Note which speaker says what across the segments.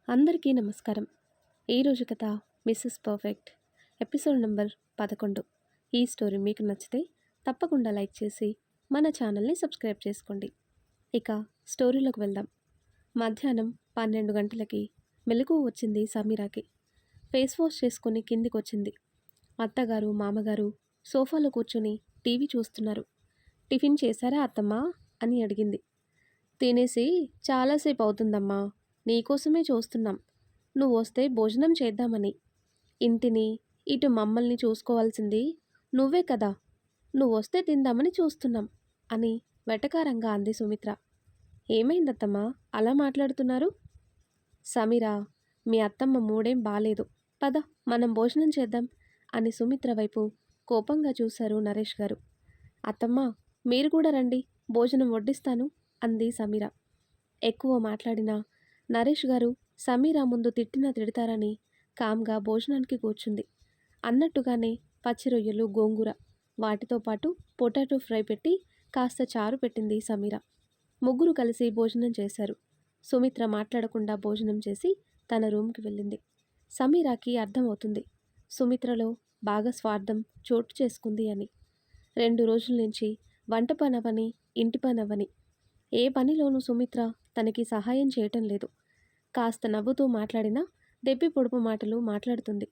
Speaker 1: అందరికీ నమస్కారం. ఈరోజు కథ మిస్సెస్ పర్ఫెక్ట్ ఎపిసోడ్ నెంబర్ 11. ఈ స్టోరీ మీకు నచ్చితే తప్పకుండా లైక్ చేసి మన ఛానల్ని సబ్స్క్రైబ్ చేసుకోండి. ఇక స్టోరీలోకి వెళ్దాం. మధ్యాహ్నం 12 గంటలకి మెలకువ వచ్చింది సమీరాకి. ఫేస్ వాష్ చేసుకుని కిందికి వచ్చింది. అత్తగారు మామగారు సోఫాలో కూర్చొని టీవీ చూస్తున్నారు. టిఫిన్ చేశారా అత్తమ్మా అని అడిగింది. తినేసి చాలాసేపు అవుతుందమ్మా, నీకోసమే చూస్తున్నాం. నువ్వు వస్తే భోజనం చేద్దామని. ఇంటిని ఇటు మమ్మల్ని చూసుకోవాల్సింది నువ్వే కదా, నువ్వు వస్తే తిందామని చూస్తున్నాం అని వెటకారంగా అంది సుమిత్ర. ఏమైందత్తమ్మా అలా మాట్లాడుతున్నారు? సమీరా, మీ అత్తమ్మ మూడేం బాలేదు, పద మనం భోజనం చేద్దాం అని సుమిత్ర వైపు కోపంగా చూశారు నరేష్ గారు. అత్తమ్మ, మీరు కూడా రండి, భోజనం వడ్డిస్తాను అంది సమీర. ఎక్కువ మాట్లాడిన నరేష్ గారు సమీరా ముందు తిట్టినా తిడతారని కామ్గా భోజనానికి కూర్చుంది. అన్నట్టుగానే పచ్చి రొయ్యలు గోంగూర వాటితో పాటు పొటాటో ఫ్రై పెట్టి కాస్త చారు పెట్టింది సమీర. ముగ్గురు కలిసి భోజనం చేశారు. సుమిత్ర మాట్లాడకుండా భోజనం చేసి తన రూమ్కి వెళ్ళింది. సమీరాకి అర్థమవుతుంది సుమిత్రలో బాగా స్వార్థం చోటు చేసుకుంది అని. 2 రోజుల నుంచి వంట పనవని ఇంటి పనవని ఏ పనిలోనూ సుమిత్ర తనకి సహాయం చేయటం లేదు. కాస్త నవ్వుతూ మాట్లాడినా దెప్పి పొడుపు మాటలు మాట్లాడుతుంది.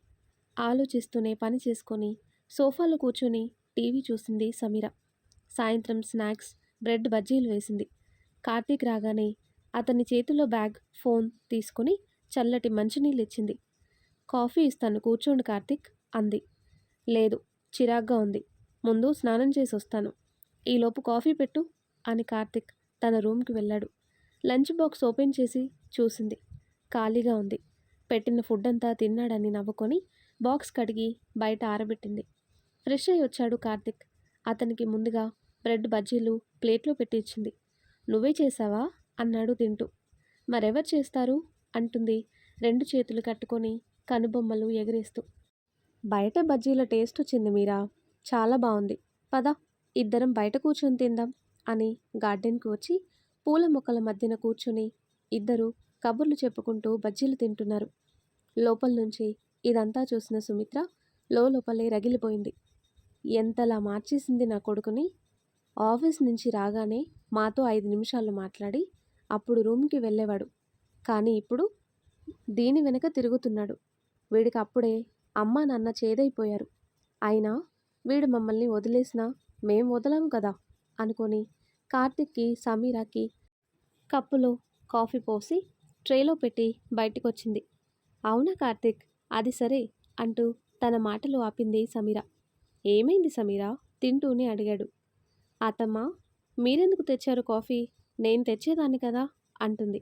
Speaker 1: ఆలోచిస్తూనే పని చేసుకొని సోఫాలో కూర్చొని టీవీ చూసింది సమీర. సాయంత్రం స్నాక్స్ బ్రెడ్ బజ్జీలు వేసింది. కార్తీక్ రాగానే అతని చేతిలో బ్యాగ్ ఫోన్ తీసుకుని చల్లటి మంచినీళ్ళు ఇచ్చింది. కాఫీ ఇస్తాను కూర్చోండి కార్తీక్ అంది. లేదు, చిరాగ్గా ఉంది, ముందు స్నానం చేసి వస్తాను, ఈలోపు కాఫీ పెట్టు అని కార్తీక్ తన రూమ్కి వెళ్ళాడు. లంచ్ బాక్స్ ఓపెన్ చేసి చూసింది. ఖాళీగా ఉంది. పెట్టిన ఫుడ్ అంతా తిన్నాడని నవ్వుకొని బాక్స్ కడిగి బయట ఆరబెట్టింది. ఫ్రెష్ అయి వచ్చాడు కార్తిక్. అతనికి ముందుగా బ్రెడ్ బజ్జీలు ప్లేట్లో పెట్టి ఇచ్చింది. నువ్వే చేశావా అన్నాడు తింటూ. మరెవరు చేస్తారు అంటుంది 2 చేతులు కట్టుకొని కనుబొమ్మలు ఎగరేస్తూ. బయట బజ్జీల టేస్ట్ వచ్చింది మీరా, చాలా బాగుంది, పద ఇద్దరం బయట కూర్చొని తిందాం అని గార్డెన్కి వచ్చి పూల మొక్కల మధ్యన కూర్చుని ఇద్దరు కబుర్లు చెప్పుకుంటూ బజ్జీలు తింటున్నారు. లోపల నుంచి ఇదంతా చూసిన సుమిత్ర లోపలే రగిలిపోయింది. ఎంతలా మార్చేసింది నా కొడుకుని. ఆఫీస్ నుంచి రాగానే మాతో 5 నిమిషాలు మాట్లాడి అప్పుడు రూమ్కి వెళ్ళేవాడు. కానీ ఇప్పుడు దీని వెనక తిరుగుతున్నాడు. వీడికి అప్పుడే అమ్మా నాన్న చేదైపోయారు. అయినా వీడు మమ్మల్ని వదిలేసినా మేం వదలం కదా అనుకొని కార్తిక్కి సమీరాకి కప్పులో కాఫీ పోసి ట్రేలో పెట్టి బయటికొచ్చింది. అవునా కార్తిక్, అది సరే అంటూ తన మాటలు ఆపింది సమీర. ఏమైంది సమీరా తింటూనే అడిగాడు. అత్తమ్మ, మీరెందుకు తెచ్చారు కాఫీ, నేను తెచ్చేదాన్ని కదా అంటుంది.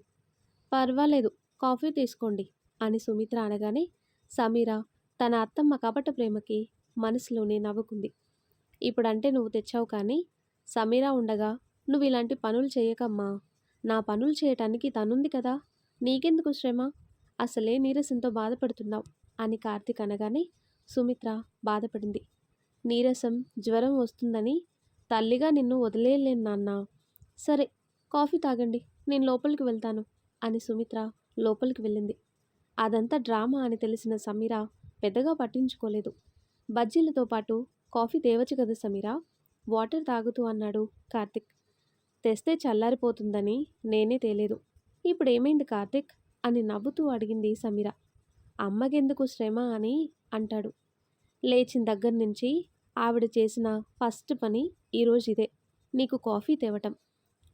Speaker 1: పర్వాలేదు, కాఫీ తీసుకోండి అని సుమిత్ర అనగానే సమీర తన అత్తమ్మ కపట ప్రేమకి మనసులోనే నవ్వుకుంది. ఇప్పుడంటే నువ్వు తెచ్చావు, కానీ సమీర ఉండగా నువ్వు ఇలాంటి పనులు చేయకమ్మా, నా పనులు చేయటానికి తనుంది కదా, నీకెందుకు శ్రమ, అసలే నీరసంతో బాధపడుతున్నావు అని కార్తీక్ అనగానే సుమిత్ర బాధపడింది. నీరసం జ్వరం వస్తుందని తల్లిగా నిన్ను వదిలేయలేను నాన్న. సరే కాఫీ తాగండి, నేను లోపలికి వెళ్తాను అని సుమిత్ర లోపలికి వెళ్ళింది. అదంతా డ్రామా అని తెలిసిన సమీర పెద్దగా పట్టించుకోలేదు. బజ్జీలతో పాటు కాఫీ తేవచ్చు కదా సమీరా, వాటర్ తాగుతూ అన్నాడు కార్తిక్. తెస్తే చల్లారిపోతుందని నేనే తేలేదు, ఇప్పుడేమైంది కార్తిక్ అని నవ్వుతూ అడిగింది సమీర. అమ్మకెందుకు శ్రమ అని అంటాడు. లేచిన దగ్గర నుంచి ఆవిడ చేసిన ఫస్ట్ పని ఈరోజు ఇదే, నీకు కాఫీ తేవటం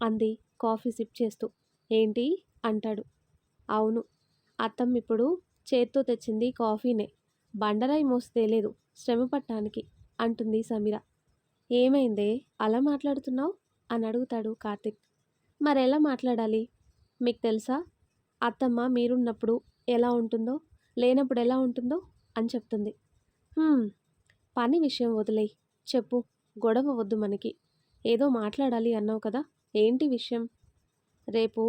Speaker 1: అంది కాఫీ సిప్ చేస్తూ. ఏంటి అంటాడు. అవును, అత్తమ్మ ఇప్పుడు చేత్తో తెచ్చింది కాఫీనే, బండరాయి మోసి తేలేదు శ్రమ పట్టానికి అంటుంది సమీర. ఏమైందే అలా మాట్లాడుతున్నావు అని అడుగుతాడు కార్తిక్. మరెలా మాట్లాడాలి, మీకు తెలుసా అత్తమ్మ మీరున్నప్పుడు ఎలా ఉంటుందో, లేనప్పుడు ఎలా ఉంటుందో అని చెప్తుంది. పని విషయం వదిలేయి, చెప్పు, గొడవ వద్దు మనకి, ఏదో మాట్లాడాలి అన్నావు కదా, ఏంటి విషయం? రేపు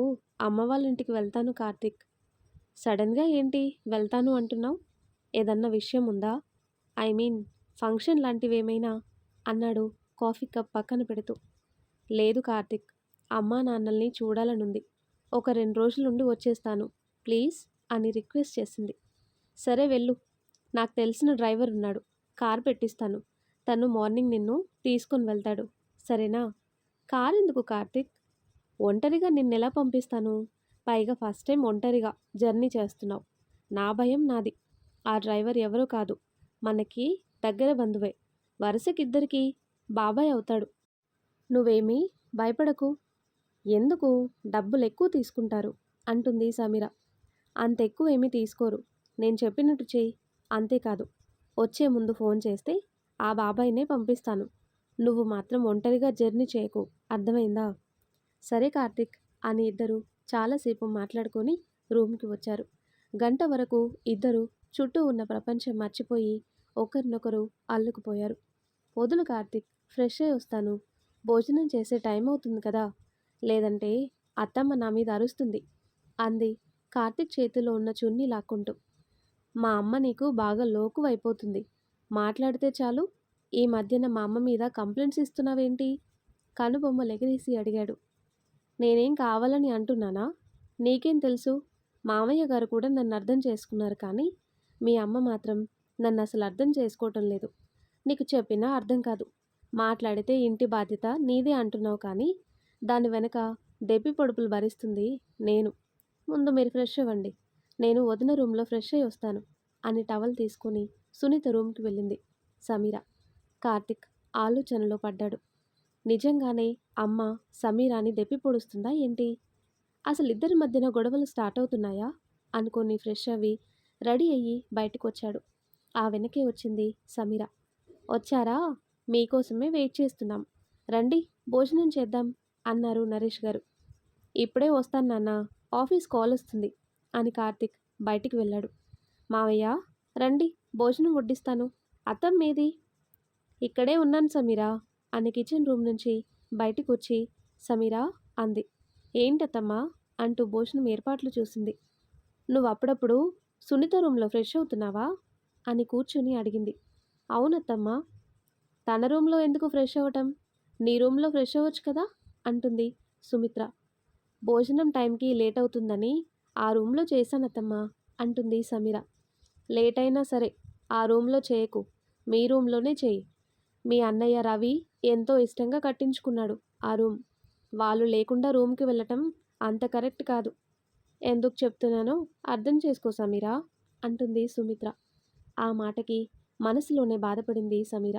Speaker 1: అమ్మ వాళ్ళ ఇంటికి వెళ్తాను కార్తిక్. సడన్గా ఏంటి వెళ్తాను అంటున్నావు, ఏదన్నా విషయం ఉందా, ఐ మీన్ ఫంక్షన్ లాంటివేమైనా అన్నాడు కాఫీ కప్ పక్కన పెడుతూ. లేదు కార్తిక్, అమ్మా నాన్నల్ని చూడాలనుంది, ఒక 2 రోజులుండి వచ్చేస్తాను ప్లీజ్ అని రిక్వెస్ట్ చేసింది. సరే వెళ్ళు, నాకు తెలిసిన డ్రైవర్ ఉన్నాడు, కార్ పెట్టిస్తాను, తను మార్నింగ్ నిన్ను తీసుకొని వెళ్తాడు, సరేనా? కార్ ఎందుకు కార్తిక్? ఒంటరిగా నిన్నెలా పంపిస్తాను? పైగా ఫస్ట్ టైం ఒంటరిగా జర్నీ చేస్తున్నావు. నా భయం నాది. ఆ డ్రైవర్ ఎవరో కాదు, మనకి దగ్గర బంధువే, వరుసకిద్దరికి బాబాయ్ అవుతాడు. నువ్వేమీ భయపడకు. ఎందుకు? డబ్బులు ఎక్కువ తీసుకుంటారు అంటుంది సమీర. అంత ఎక్కువ ఏమీ తీసుకోరు, నేను చెప్పినట్టు చెయ్యి, అంతేకాదు వచ్చే ముందు ఫోన్ చేస్తే ఆ బాబాయినే పంపిస్తాను. నువ్వు మాత్రం ఒంటరిగా జర్నీ చేయకు, అర్థమైందా? సరే కార్తిక్ అని ఇద్దరు చాలాసేపు మాట్లాడుకొని రూమ్కి వచ్చారు. గంట వరకు ఇద్దరు చుట్టూ ఉన్న ప్రపంచం మర్చిపోయి ఒకరినొకరు అల్లుకుపోయారు. వదులు కార్తిక్, ఫ్రెష్ అయి వస్తాను, భోజనం చేసే టైం అవుతుంది కదా, లేదంటే అత్తమ్మ నా మీద అరుస్తుంది అంది కార్తిక్ చేతిలో ఉన్న చున్నీ లాక్కుంటూ. మా అమ్మ నీకు బాగా లోకువైపోతుంది, మాట్లాడితే చాలు ఈ మధ్యన మా అమ్మ మీద కంప్లైంట్స్ ఇస్తున్నావేంటి? కనుబొమ్మలెగరేసి అడిగాడు. నేనేం కావాలని అంటున్నానా? నీకేం తెలుసు? మామయ్య గారు కూడా నన్ను అర్థం చేసుకున్నారు, కానీ మీ అమ్మ మాత్రం నన్ను అసలు అర్థం చేసుకోవటం లేదు. నీకు చెప్పినా అర్థం కాదు. మాట్లాడితే ఇంటి బాధ్యత నీదే అంటున్నావు, కానీ దాని వెనక దెప్పి పొడుపులు భరిస్తుంది నేను. ముందు మీరు ఫ్రెష్ అవ్వండి, నేను వదిన రూమ్లో ఫ్రెష్ అయ్యి వస్తాను అని టవల్ తీసుకొని సునీత రూమ్కి వెళ్ళింది సమీర. కార్తిక్ ఆలోచనలో పడ్డాడు. నిజంగానే అమ్మ సమీరాని దెప్పి పొడుస్తుందా ఏంటి? అసలు ఇద్దరి మధ్యన గొడవలు స్టార్ట్ అవుతున్నాయా అనుకొని ఫ్రెష్ అవి రెడీ అయ్యి బయటకు వచ్చాడు. ఆ వెనకే వచ్చింది సమీర. వచ్చారా? మీకోసమే వెయిట్ చేస్తున్నాం, రండి భోజనం చేద్దాం అన్నారు నరేష్ గారు. ఇప్పుడే వస్తాను నాన్న, ఆఫీస్ కాల్ వస్తుంది అని కార్తిక్ బయటికి వెళ్ళాడు. మావయ్య రండి, భోజనం వడ్డిస్తాను, అత్తమ్మేది? ఇక్కడే ఉన్నాను సమీరా అని కిచెన్ రూమ్ నుంచి బయటికి వచ్చి సమీరా అంది. ఏంటత్తమ్మా అంటూ భోజనం ఏర్పాట్లు చూసింది. నువ్వు అప్పుడప్పుడు సునీత రూమ్లో ఫ్రెష్ అవుతున్నావా అని కూర్చుని అడిగింది. అవునత్తమ్మా. తన రూమ్లో ఎందుకు ఫ్రెష్ అవ్వటం? నీ రూమ్లో ఫ్రెష్ అవ్వచ్చు కదా అంటుంది సుమిత్ర. భోజనం టైంకి లేట్ అవుతుందని ఆ రూమ్లో చేశానత్తమ్మా అంటుంది సమీర. లేట్ అయినా సరే ఆ రూమ్లో చేయకు, మీ రూమ్లోనే చేయి. మీ అన్నయ్య రవి ఎంతో ఇష్టంగా కట్టించుకున్నాడు ఆ రూమ్, వాళ్ళు లేకుండా రూమ్కి వెళ్ళటం అంత కరెక్ట్ కాదు. ఎందుకు చెప్తున్నానో అర్థం చేసుకో సమీరా అంటుంది సుమిత్ర. ఆ మాటకి మనసులోనే బాధపడింది సమీర.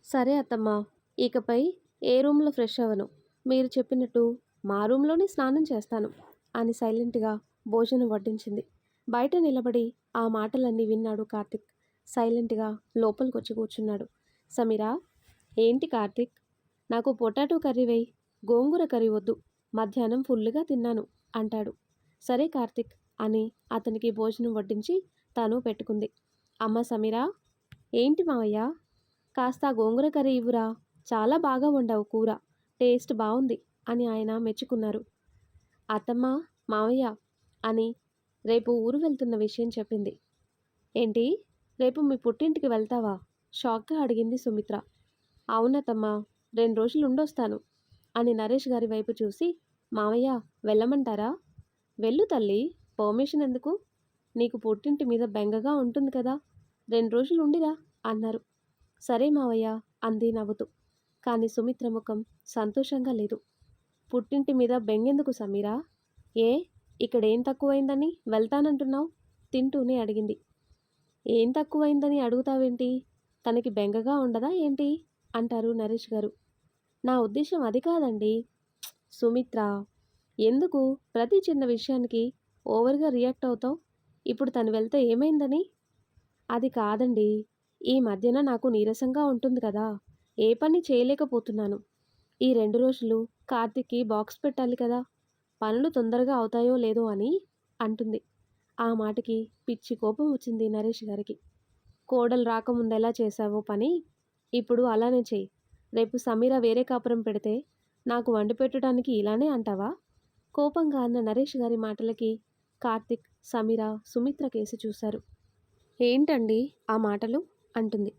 Speaker 1: సరే అత్తమ్మా, ఇకపై ఏ రూమ్లో ఫ్రెష్ అవ్వను, మీరు చెప్పినట్టు మా రూమ్లోనే స్నానం చేస్తాను అని సైలెంట్గా భోజనం వడ్డించింది. బయట నిలబడి ఆ మాటలన్నీ విన్నాడు కార్తిక్. సైలెంట్గా లోపలికొచ్చి కూర్చున్నాడు. సమీరా, ఏంటి కార్తిక్, నాకు పొటాటో కర్రీ వేయి, గోంగూర కర్రీ వద్దు, మధ్యాహ్నం ఫుల్గా తిన్నాను అంటాడు. సరే కార్తిక్ అని అతనికి భోజనం వడ్డించి తాను పెట్టుకుంది. అమ్మ సమీరా, ఏంటి మావయ్య, కాస్త గోంగూర కర్రీ ఇవ్వురా, చాలా బాగా వండావు కూర, టేస్ట్ బాగుంది అని ఆయన మెచ్చుకున్నారు. అత్తమ్మ మావయ్య అని రేపు ఊరు వెళ్తున్న విషయం చెప్పింది. ఏంటి, రేపు మీ పుట్టింటికి వెళ్తావా? షాక్గా అడిగింది సుమిత్ర. అవునత్తమ్మా, 2 రోజులు ఉండొస్తాను అని నరేష్ గారి వైపు చూసి, మావయ్య వెళ్ళమంటారా? వెళ్ళు తల్లి, పర్మిషన్ ఎందుకు? నీకు పుట్టింటి మీద బెంగగా ఉంటుంది కదా, 2 రోజులు ఉండిరా అన్నారు. సరే మావయ్య అంది నవ్వుతూ. కానీ సుమిత్ర ముఖం సంతోషంగా లేదు. పుట్టింటి మీద బెంగెందుకు సమీరా? ఏ, ఇక్కడేం తక్కువైందని వెళ్తానంటున్నావు తింటూనే అడిగింది. ఏం తక్కువైందని అడుగుతావేంటి? తనకి బెంగగా ఉండదా ఏంటి అంటారు నరేష్ గారు. నా ఉద్దేశం అది కాదండి. సుమిత్ర, ఎందుకు ప్రతి చిన్న విషయానికి ఓవర్గా రియాక్ట్ అవుతావు? ఇప్పుడు తను వెళ్తే ఏమైందని? అది కాదండి, ఈ మధ్యన నాకు నీరసంగా ఉంటుంది కదా, ఏ పని చేయలేకపోతున్నాను. ఈ 2 రోజులు కార్తిక్కి బాక్స్ పెట్టాలి కదా, పనులు తొందరగా అవుతాయో లేదో అని అంటుంది. ఆ మాటకి పిచ్చి కోపం వచ్చింది నరేష్ గారికి. కోడలు రాకముందెలా చేశావో పని ఇప్పుడు అలానే చెయ్యి. రేపు సమీర వేరే కాపురం పెడితే నాకు వండి పెట్టడానికి ఇలానే అంటావా? కోపంగా అన్న నరేష్ గారి మాటలకి కార్తిక్, సమీర, సుమిత్ర కేసి చూశారు. ఏంటండి ఆ మాటలు అంటుంది.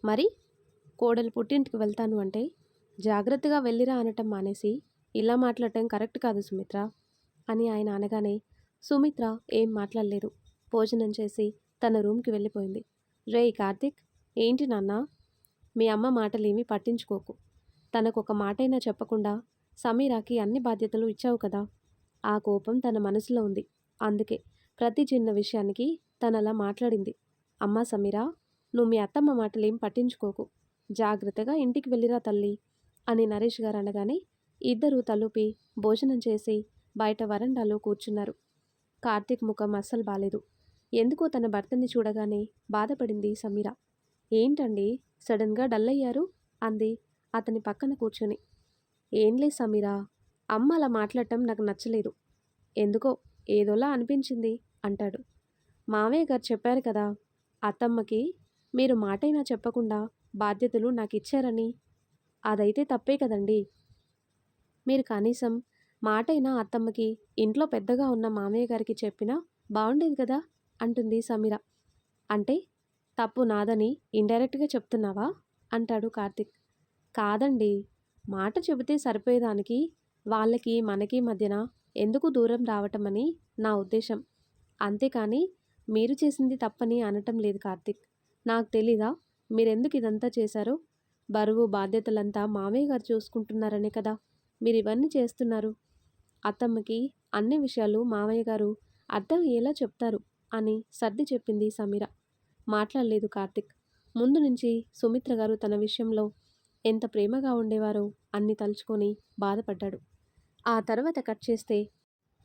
Speaker 1: మరి కోడలు పుట్టింటికి వెళ్తాను అంటే జాగ్రత్తగా వెళ్ళిరా అనటం మానేసి ఇలా మాట్లాడటం కరెక్ట్ కాదు సుమిత్ర అని ఆయన అనగానే సుమిత్ర ఏం మాట్లాడలేదు. భోజనం చేసి తన రూమ్కి వెళ్ళిపోయింది. రేయ్ కార్తీక్, ఏంటి నాన్న? మీ అమ్మ మాటలేమీ పట్టించుకోకు. తనకొక మాటైనా చెప్పకుండా సమీరాకి అన్ని బాధ్యతలు ఇచ్చావు కదా. ఆ కోపం తన మనసులో ఉంది. అందుకే ప్రతి చిన్న విషయానికి తనలా మాట్లాడింది. అమ్మా సమీరా, నువ్వు మీ అత్తమ్మ మాటలేం పట్టించుకోకు. జాగ్రత్తగా ఇంటికి వెళ్ళిరా తల్లి అని నరేష్ గారు అనగానే ఇద్దరూ తలూపి భోజనం చేసి బయట వరండాలో కూర్చున్నారు. కార్తీక్ ముఖం అస్సలు బాలేదు. ఎందుకో తన భర్తని చూడగానే బాధపడింది సమీర. ఏంటండి సడన్గా డల్ అయ్యారు అంది అతని పక్కన కూర్చొని. ఏంలే సమీరా, అమ్మ అలా మాట్లాడటం నాకు నచ్చలేదు. ఎందుకో ఏదోలా అనిపించింది అంటాడు. మావయ్య గారు చెప్పారు కదా, అత్తమ్మకి మీరు మాటైనా చెప్పకుండా బాధ్యతలు నాకు ఇచ్చారని. అదైతే తప్పే కదండి. మీరు కనీసం మాటైనా అత్తమ్మకి ఇంట్లో పెద్దగా ఉన్న మామయ్య గారికి చెప్పినా బాగుండేది కదా అంటుంది సమీర. అంటే తప్పు నాదని ఇండైరెక్ట్గా చెప్తున్నావా అంటాడు కార్తిక్. కాదండి, మాట చెబితే సరిపోయేదానికి వాళ్ళకి మనకి మధ్యన ఎందుకు దూరం రావటమని నా ఉద్దేశం. అంతేకాని మీరు చేసింది తప్పని అనటం లేదు కార్తిక్. నాకు తెలీదా మీరెందుకు ఇదంతా చేశారో? బరువు బాధ్యతలంతా మామయ్య గారు చూసుకుంటున్నారనే కదా మీరు ఇవన్నీ చేస్తున్నారు. అత్తమ్మకి అన్ని విషయాలు మామయ్య గారు అర్థం అయ్యేలా చెప్తారు అని సర్ది చెప్పింది సమీర. మాట్లాడలేదు కార్తిక్. ముందు నుంచి సుమిత్ర గారు తన విషయంలో ఎంత ప్రేమగా ఉండేవారో అన్ని తలుచుకొని బాధపడ్డాడు. ఆ తర్వాత కట్ చేస్తే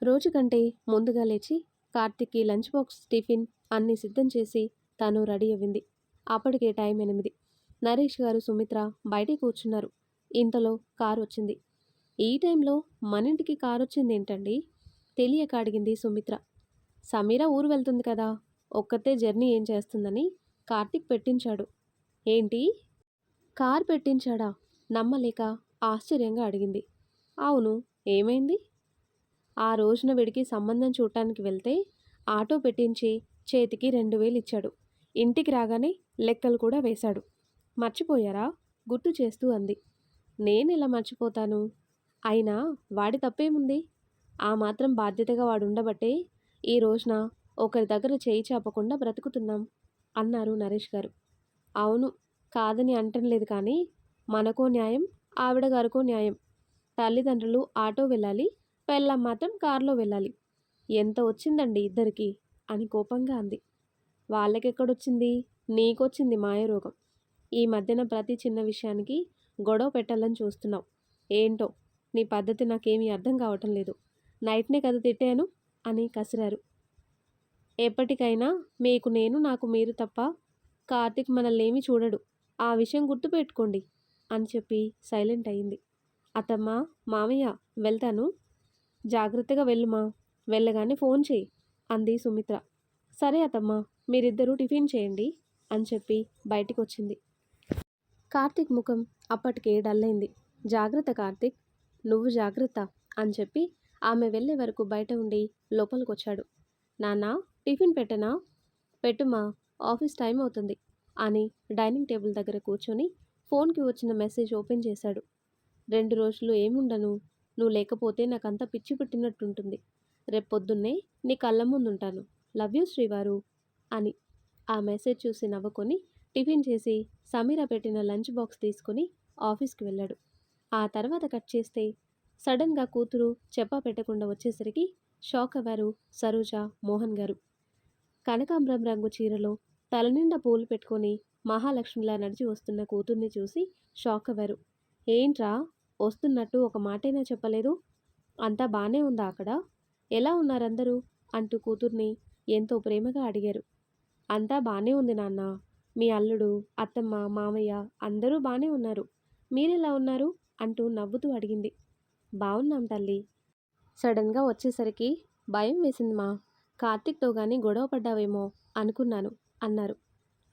Speaker 1: రోజు కంటే ముందుగా లేచి కార్తిక్కి లంచ్ బాక్స్, టిఫిన్ అన్నీ సిద్ధం చేసి తను రెడీ అవ్వింది. అప్పటికే టైం 8. నరేష్ గారు సుమిత్ర బయటే కూర్చున్నారు. ఇంతలో కారు వచ్చింది. ఈ టైంలో మనింటికి కారు వచ్చిందేంటండి తెలియక అడిగింది సుమిత్ర. సమీర ఊరు వెళ్తుంది కదా, ఒక్కతే జర్నీ ఏం చేస్తుందని కార్తిక్ పెట్టించాడు. ఏంటి, కార్ పెట్టించాడా? నమ్మలేక ఆశ్చర్యంగా అడిగింది. అవును, ఏమైంది? ఆ రోజున వీడికి సంబంధం చూడటానికి వెళ్తే ఆటో పెట్టించి చేతికి 2000 ఇచ్చాడు. ఇంటికి రాగానే లెక్కలు కూడా వేశాడు. మర్చిపోయారా గుర్తు చేస్తూ అంది. నేనెలా మర్చిపోతాను? అయినా వాడి తప్పేముంది? ఆ మాత్రం బాధ్యతగా వాడు ఉండబట్టే ఈ రోజున ఒకరి దగ్గర చేయి చాపకుండా బ్రతుకుతున్నాం అన్నారు నరేష్ గారు. అవును, కాదని అంటం లేదు కానీ మనకో న్యాయం, ఆవిడ గారికో న్యాయం. తల్లిదండ్రులు ఆటో వెళ్ళాలి, పెళ్ళాం మాత్రం కారులో వెళ్ళాలి. ఎంత వచ్చిందండి ఇద్దరికి అని కోపంగా అంది. వాళ్ళకెక్కడొచ్చింది, నీకొచ్చింది మాయరోగం. ఈ మధ్యన ప్రతి చిన్న విషయానికి గొడవ పెట్టాలని చూస్తున్నావు. ఏంటో నీ పద్ధతి నాకేమీ అర్థం కావటం లేదు. నైట్నే కదా తిట్టాను అని కసిరారు. ఎప్పటికైనా మీకు నేను, నాకు మీరు తప్ప కార్తిక్ మనల్నేమీ చూడడు. ఆ విషయం గుర్తుపెట్టుకోండి అని చెప్పి సైలెంట్ అయింది. అత్తమ్మ, మామయ్య, వెళ్తాను. జాగ్రత్తగా వెళ్ళుమా. వెళ్ళగానే ఫోన్ చేయి అంది సుమిత్ర. సరే అత్తమ్మ, మీరిద్దరూ టిఫిన్ చేయండి అని చెప్పి బయటికి వచ్చింది. కార్తిక్ ముఖం అప్పటికే డల్లైంది. జాగ్రత్త కార్తిక్, నువ్వు జాగ్రత్త అని చెప్పి ఆమె వెళ్ళే వరకు బయట ఉండి లోపలికొచ్చాడు. నాన్నా, టిఫిన్ పెట్టనా? పెట్టుమా, ఆఫీస్ టైం అవుతుంది అని డైనింగ్ టేబుల్ దగ్గర కూర్చొని ఫోన్కి వచ్చిన మెసేజ్ ఓపెన్ చేశాడు. 2 రోజులు ఏముండను, నువ్వు లేకపోతే నాకంతా పిచ్చి పుట్టినట్టుంటుంది. రేపొద్దున్నే నీ కళ్ళ ముందుంటాను. లవ్ యూ శ్రీవారు అని. ఆ మెసేజ్ చూసి నవ్వుకొని టిఫిన్ చేసి సమీర పెట్టిన లంచ్ బాక్స్ తీసుకుని ఆఫీస్కి వెళ్ళాడు. ఆ తర్వాత కట్ చేస్తే సడన్గా కూతురు చెప్పా పెట్టకుండా వచ్చేసరికి షాక్ అవ్వారు సరోజ, మోహన్ గారు. కనకాంబరం రంగు చీరలో తలనిండా పూలు పెట్టుకొని మహాలక్ష్మిలా నడిచి వస్తున్న కూతుర్ని చూసి షాక్ అవ్వారు. ఏంట్రా, వస్తున్నట్టు ఒక మాటైనా చెప్పలేదు? అంతా బానే ఉందా అక్కడ? ఎలా ఉన్నారందరూ అంటూ కూతుర్ని ఎంతో ప్రేమగా అడిగారు. అంతా బానే ఉంది నాన్న. మీ అల్లుడు, అత్తమ్మ, మామయ్య అందరూ బానే ఉన్నారు. మీరెలా ఉన్నారు అంటూ నవ్వుతూ అడిగింది. బావున్నాం తల్లి. సడన్గా వచ్చేసరికి భయం వేసింది మా. కార్తిక్తో గానీ గొడవ పడ్డావేమో అనుకున్నాను అన్నారు.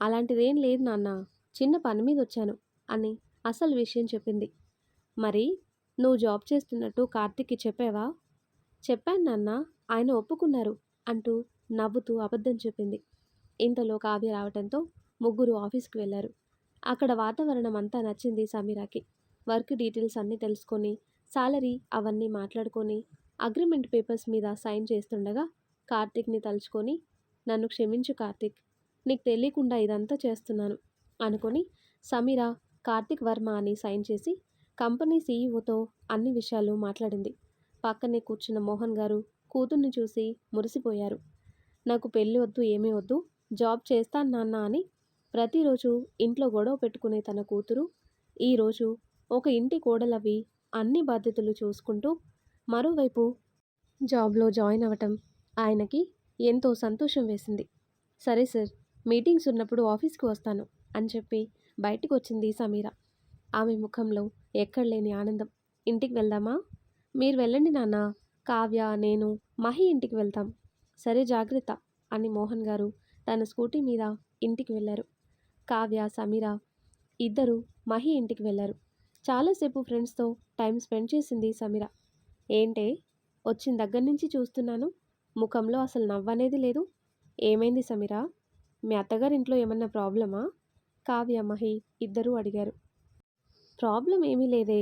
Speaker 1: అలాంటిదేం లేదు నాన్న, చిన్న పని మీద వచ్చాను అని అసలు విషయం చెప్పింది. మరి నువ్వు జాబ్ చేస్తున్నట్టు కార్తిక్కి చెప్పావా? చెప్పాను నాన్న, ఆయన ఒప్పుకున్నారు అంటూ నవ్వుతూ అబద్ధం చెప్పింది. ఇంతలో కావ్య రావటంతో ముగ్గురు ఆఫీస్కి వెళ్ళారు. అక్కడ వాతావరణం అంతా నచ్చింది సమీరాకి. వర్క్ డీటెయిల్స్ అన్నీ తెలుసుకొని, సాలరీ అవన్నీ మాట్లాడుకొని, అగ్రిమెంట్ పేపర్స్ మీద సైన్ చేస్తుండగా కార్తీక్‌ని తలుచుకొని, "నన్ను క్షమించు కార్తీక్. నీకు తెలియకుండా ఇదంతా చేస్తున్నాను" అనుకొని సమీర కార్తీక్ వర్మ అని సైన్ చేసి కంపెనీ సీఈఓతో అన్ని విషయాలు మాట్లాడింది. పక్కనే కూర్చున్న మోహన్ గారు కూతుర్ని చూసి మురిసిపోయారు. "నాకు పెళ్లి వద్దు, ఏమీ వద్దు. జాబ్ చేస్తాను నాన్న" అని ప్రతిరోజు ఇంట్లో గొడవ పెట్టుకునే తన కూతురు ఈరోజు ఒక ఇంటి కోడలవి అన్ని బాధ్యతలు చూసుకుంటూ మరోవైపు జాబ్‌లో జాయిన్ అవ్వటం ఆయనకి ఎంతో సంతోషం వేసింది. "సరే సార్, మీటింగ్స్ ఉన్నప్పుడు ఆఫీస్‌కి వస్తాను" అని చెప్పి బయటికొచ్చింది సమీర. ఆమె ముఖంలో ఎక్కడలేని ఆనందం. "ఇంటికి వెళ్దామా?" "మీరు వెళ్ళండి నాన్న. కావ్య, నేను, మహి ఇంటికి వెళ్తాం." "సరే, జాగ్రత్త" అని మోహన్ గారు తన స్కూటీ మీద ఇంటికి వెళ్లారు. కావ్య, సమీర ఇద్దరూ మహి ఇంటికి వెళ్లారు. చాలాసేపు ఫ్రెండ్స్‌తో టైం స్పెండ్ చేసింది సమీర. "ఏంటే, వచ్చిన దగ్గర నుంచి చూస్తున్నాను, ముఖంలో అసలు నవ్వనేది లేదు. ఏమైంది సమీర? మీ అత్తగారింట్లో ఏమన్నా ప్రాబ్లమా?" కావ్య, మహి ఇద్దరూ అడిగారు. "ప్రాబ్లం ఏమీ లేదే.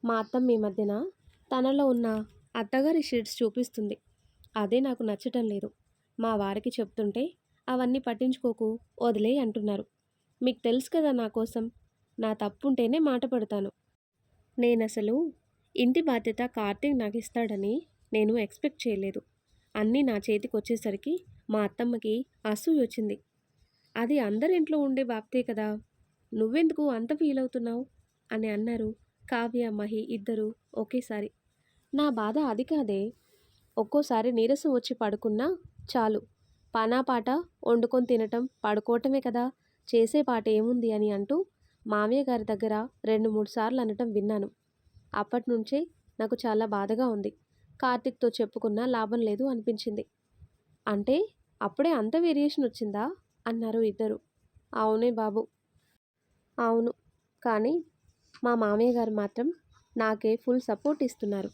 Speaker 1: మా అత్తమ్మ ఈ మధ్యన తనలో ఉన్న అత్తగారి షేడ్స్ చూపిస్తుంది. అదే నాకు నచ్చటం లేదు. మా వారికి చెప్తుంటే అవన్నీ పట్టించుకోకు, వదిలేయ్ అంటున్నారు. మీకు తెలుసు కదా నా కోసం. నా తప్పుంటేనే మాట పడతాను. నేనసలు ఇంటి బాధ్యత కార్తీక్ నాకిస్తాడని నేను ఎక్స్‌పెక్ట్ చేయలేదు. అన్నీ నా చేతికొచ్చేసరికి మా అత్తమ్మకి అసూయొచ్చింది. అది అందరింట్లో ఉండే బాధ్యతే కదా! నువ్వెందుకు అంత ఫీలవుతున్నావు?" అని అన్నారు కావ్య, మహి ఇద్దరూ ఒకేసారి. "నా బాధ అది కాదే. ఒక్కోసారి నీరసం వచ్చి పడుకున్నా చాలు, పానా పాట వండుకొని తినటం, పడుకోవటమే కదా, చేసే పాట ఏముంది" అని అంటూ మావయ్య గారి దగ్గర 2, 3 సార్లు అనటం విన్నాను. అప్పట్నుంచే నాకు చాలా బాధగా ఉంది. కార్తీక్‌తో చెప్పుకున్నా లాభం లేదు అనిపించింది. "అంటే అప్పుడే అంత వేరియేషన్ వచ్చిందా?" అన్నారు ఇద్దరూ. "అవునే బాబు. అవును. కానీ మా మామయ్య గారు మాత్రం నాకే ఫుల్ సపోర్ట్ ఇస్తున్నారు.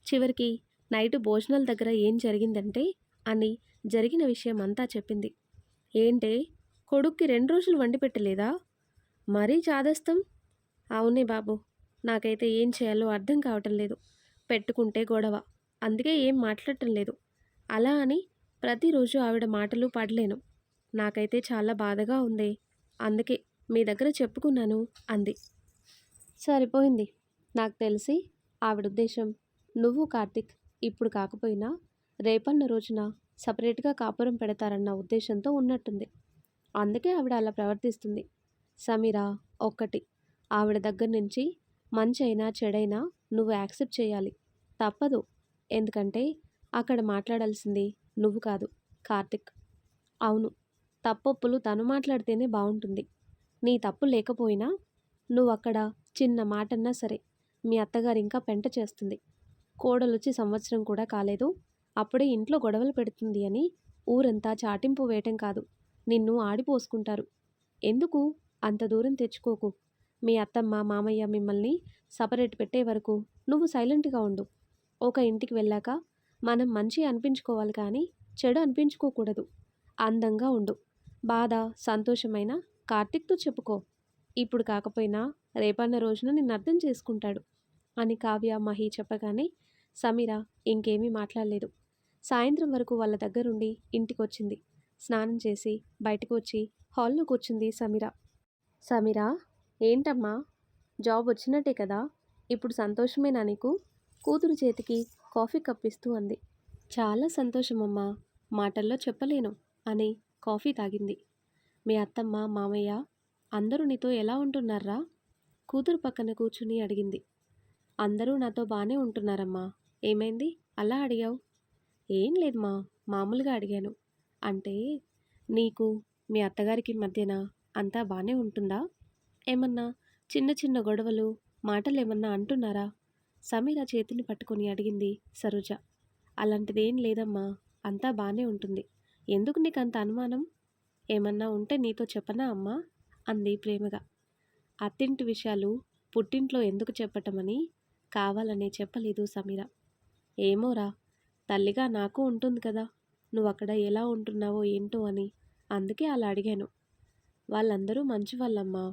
Speaker 1: చివరికి నైటు భోజనాల దగ్గర ఏం జరిగిందంటే" అని జరిగిన విషయం అంతా చెప్పింది. "ఏంటే, కొడుక్కి 2 రోజులు వండి పెట్టలేదా? మరీ చాదస్తం." "అవునే బాబు. నాకైతే ఏం చేయాలో అర్థం కావటం లేదు. పెట్టుకుంటే గొడవ. అందుకే ఏం మాట్లాడటం లేదు. అలా అని ప్రతిరోజు ఆవిడ మాటలు పడలేను. నాకైతే చాలా బాధగా ఉందే. అందుకే మీ దగ్గర చెప్పుకున్నాను" అంది. "సరిపోయింది. నాకు తెలిసి ఆవిడ ఉద్దేశం నువ్వు కార్తీక్ ఇప్పుడు కాకపోయినా రేపన్న రోజున సపరేట్‌గా కాపురం పెడతారన్న ఉద్దేశంతో ఉన్నట్టుంది. అందుకే ఆవిడ అలా ప్రవర్తిస్తుంది. సమీర, ఒక్కటి, ఆవిడ దగ్గర నుంచి మంచైనా చెడైనా నువ్వు యాక్సెప్ట్ చేయాలి. తప్పదు. ఎందుకంటే అక్కడ మాట్లాడాల్సింది నువ్వు కాదు, కార్తీక్." "అవును. తప్పొప్పులు తను మాట్లాడితేనే బావుంటుంది. నీ తప్పు లేకపోయినా నువ్వక్కడ చిన్న మాటన్నా సరే మీ అత్తగారింకా పెంట చేస్తుంది. కోడలొచ్చి సంవత్సరం కూడా కాలేదు, అప్పుడే ఇంట్లో గొడవలు పెడుతుంది అని ఊరంతా చాటింపు వేయటం కాదు, నిన్ను ఆడిపోసుకుంటారు. ఎందుకు అంత దూరం తెచ్చుకోకు. మీ అత్తమ్మ, మామయ్య మిమ్మల్ని సపరేట్ పెట్టే వరకు నువ్వు సైలెంట్‌గా ఉండు. ఒక ఇంటికి వెళ్ళాక మనం మంచి అనిపించుకోవాలి కానీ చెడు అనిపించుకోకూడదు. అందంగా ఉండు. బాధ, సంతోషమైన కార్తీక్‌తో చెప్పుకో. ఇప్పుడు కాకపోయినా రేపన్న రోజున నిన్నర్థం చేసుకుంటాడు" అని కావ్య, మహి చెప్పగానే సమీర ఇంకేమీ మాట్లాడలేదు. సాయంత్రం వరకు వాళ్ళ దగ్గరుండి ఇంటికొచ్చింది. స్నానం చేసి బయటకు వచ్చి హాల్‌లో కూర్చుంది సమీర. "సమీర, ఏంటమ్మా? జాబ్ వచ్చినట్టే కదా! ఇప్పుడు సంతోషమేనా నీకు?" కూతురు చేతికి కాఫీ కప్పిస్తూ అంది. "చాలా సంతోషమమ్మా. మాటల్లో చెప్పలేను" అని కాఫీ తాగింది. "మీ అత్తమ్మ, మామయ్య అందరూ నీతో ఎలా ఉంటున్నార్రా?" కూతురు పక్కన కూర్చుని అడిగింది. "అందరూ నాతో బానే ఉంటున్నారమ్మా. ఏమైంది అలా అడిగావు?" "ఏం లేదుమా, మామూలుగా అడిగాను." "అంటే నీకు మీ అత్తగారికి మధ్యన అంతా బానే ఉంటుందా? ఏమన్నా చిన్న చిన్న గొడవలు, మాటలేమన్నా అంటున్నారా?" సమీర చేతిని పట్టుకొని అడిగింది సరోజ. "అలాంటిదేం లేదమ్మా. అంతా బానే ఉంటుంది. ఎందుకు నీకంత అనుమానం? ఏమన్నా ఉంటే నీతో చెప్పనా అమ్మా?" అంది ప్రేమగా. అత్తింటి విషయాలు పుట్టింట్లో ఎందుకు చెప్పటమని కావాలనే చెప్పలేదు సమీర. "ఏమోరా, తల్లిగా నాకు ఉంటుంది కదా, నువ్వక్కడ ఎలా ఉంటున్నావో ఏంటో అని. అందుకే అలా అడిగాను. వాళ్ళందరూ మంచివాళ్ళమ్మా.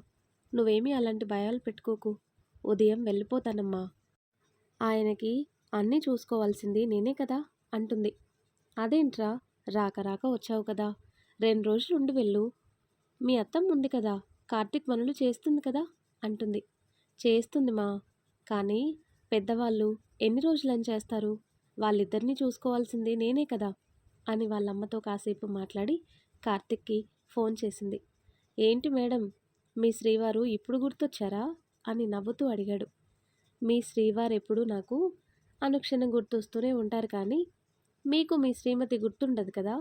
Speaker 1: నువ్వేమీ అలాంటి భయాలు పెట్టుకోకు. ఉదయం వెళ్ళిపోతానమ్మా. ఆయనకి అన్నీ చూసుకోవాల్సింది నేనే కదా" అంటుంది. అదేంట్రా, రాక రాక వచ్చావు కదా, 2 రోజులు ఉండి వెళ్ళు. మీ అత్తమ్మ ఉంది కదా, కార్తీక్ పనులు చేస్తుంది కదా అంటుంది. చేస్తుంది మా, కానీ పెద్దవాళ్ళు ఎన్ని రోజులని చేస్తారు, వాళ్ళిద్దరినీ చూసుకోవాల్సింది నేనే కదా అని వాళ్ళమ్మతో కాసేపు మాట్లాడి కార్తిక్కి ఫోన్ చేసింది. ఏంటి మేడం, మీ శ్రీవారు ఇప్పుడు గుర్తొచ్చారా అని నవ్వుతూ అడిగాడు. మీ శ్రీవారు ఎప్పుడు నాకు అనుక్షణం గుర్తొస్తూనే ఉంటారు, కానీ మీకు మీ శ్రీమతి గుర్తుండదు కదా,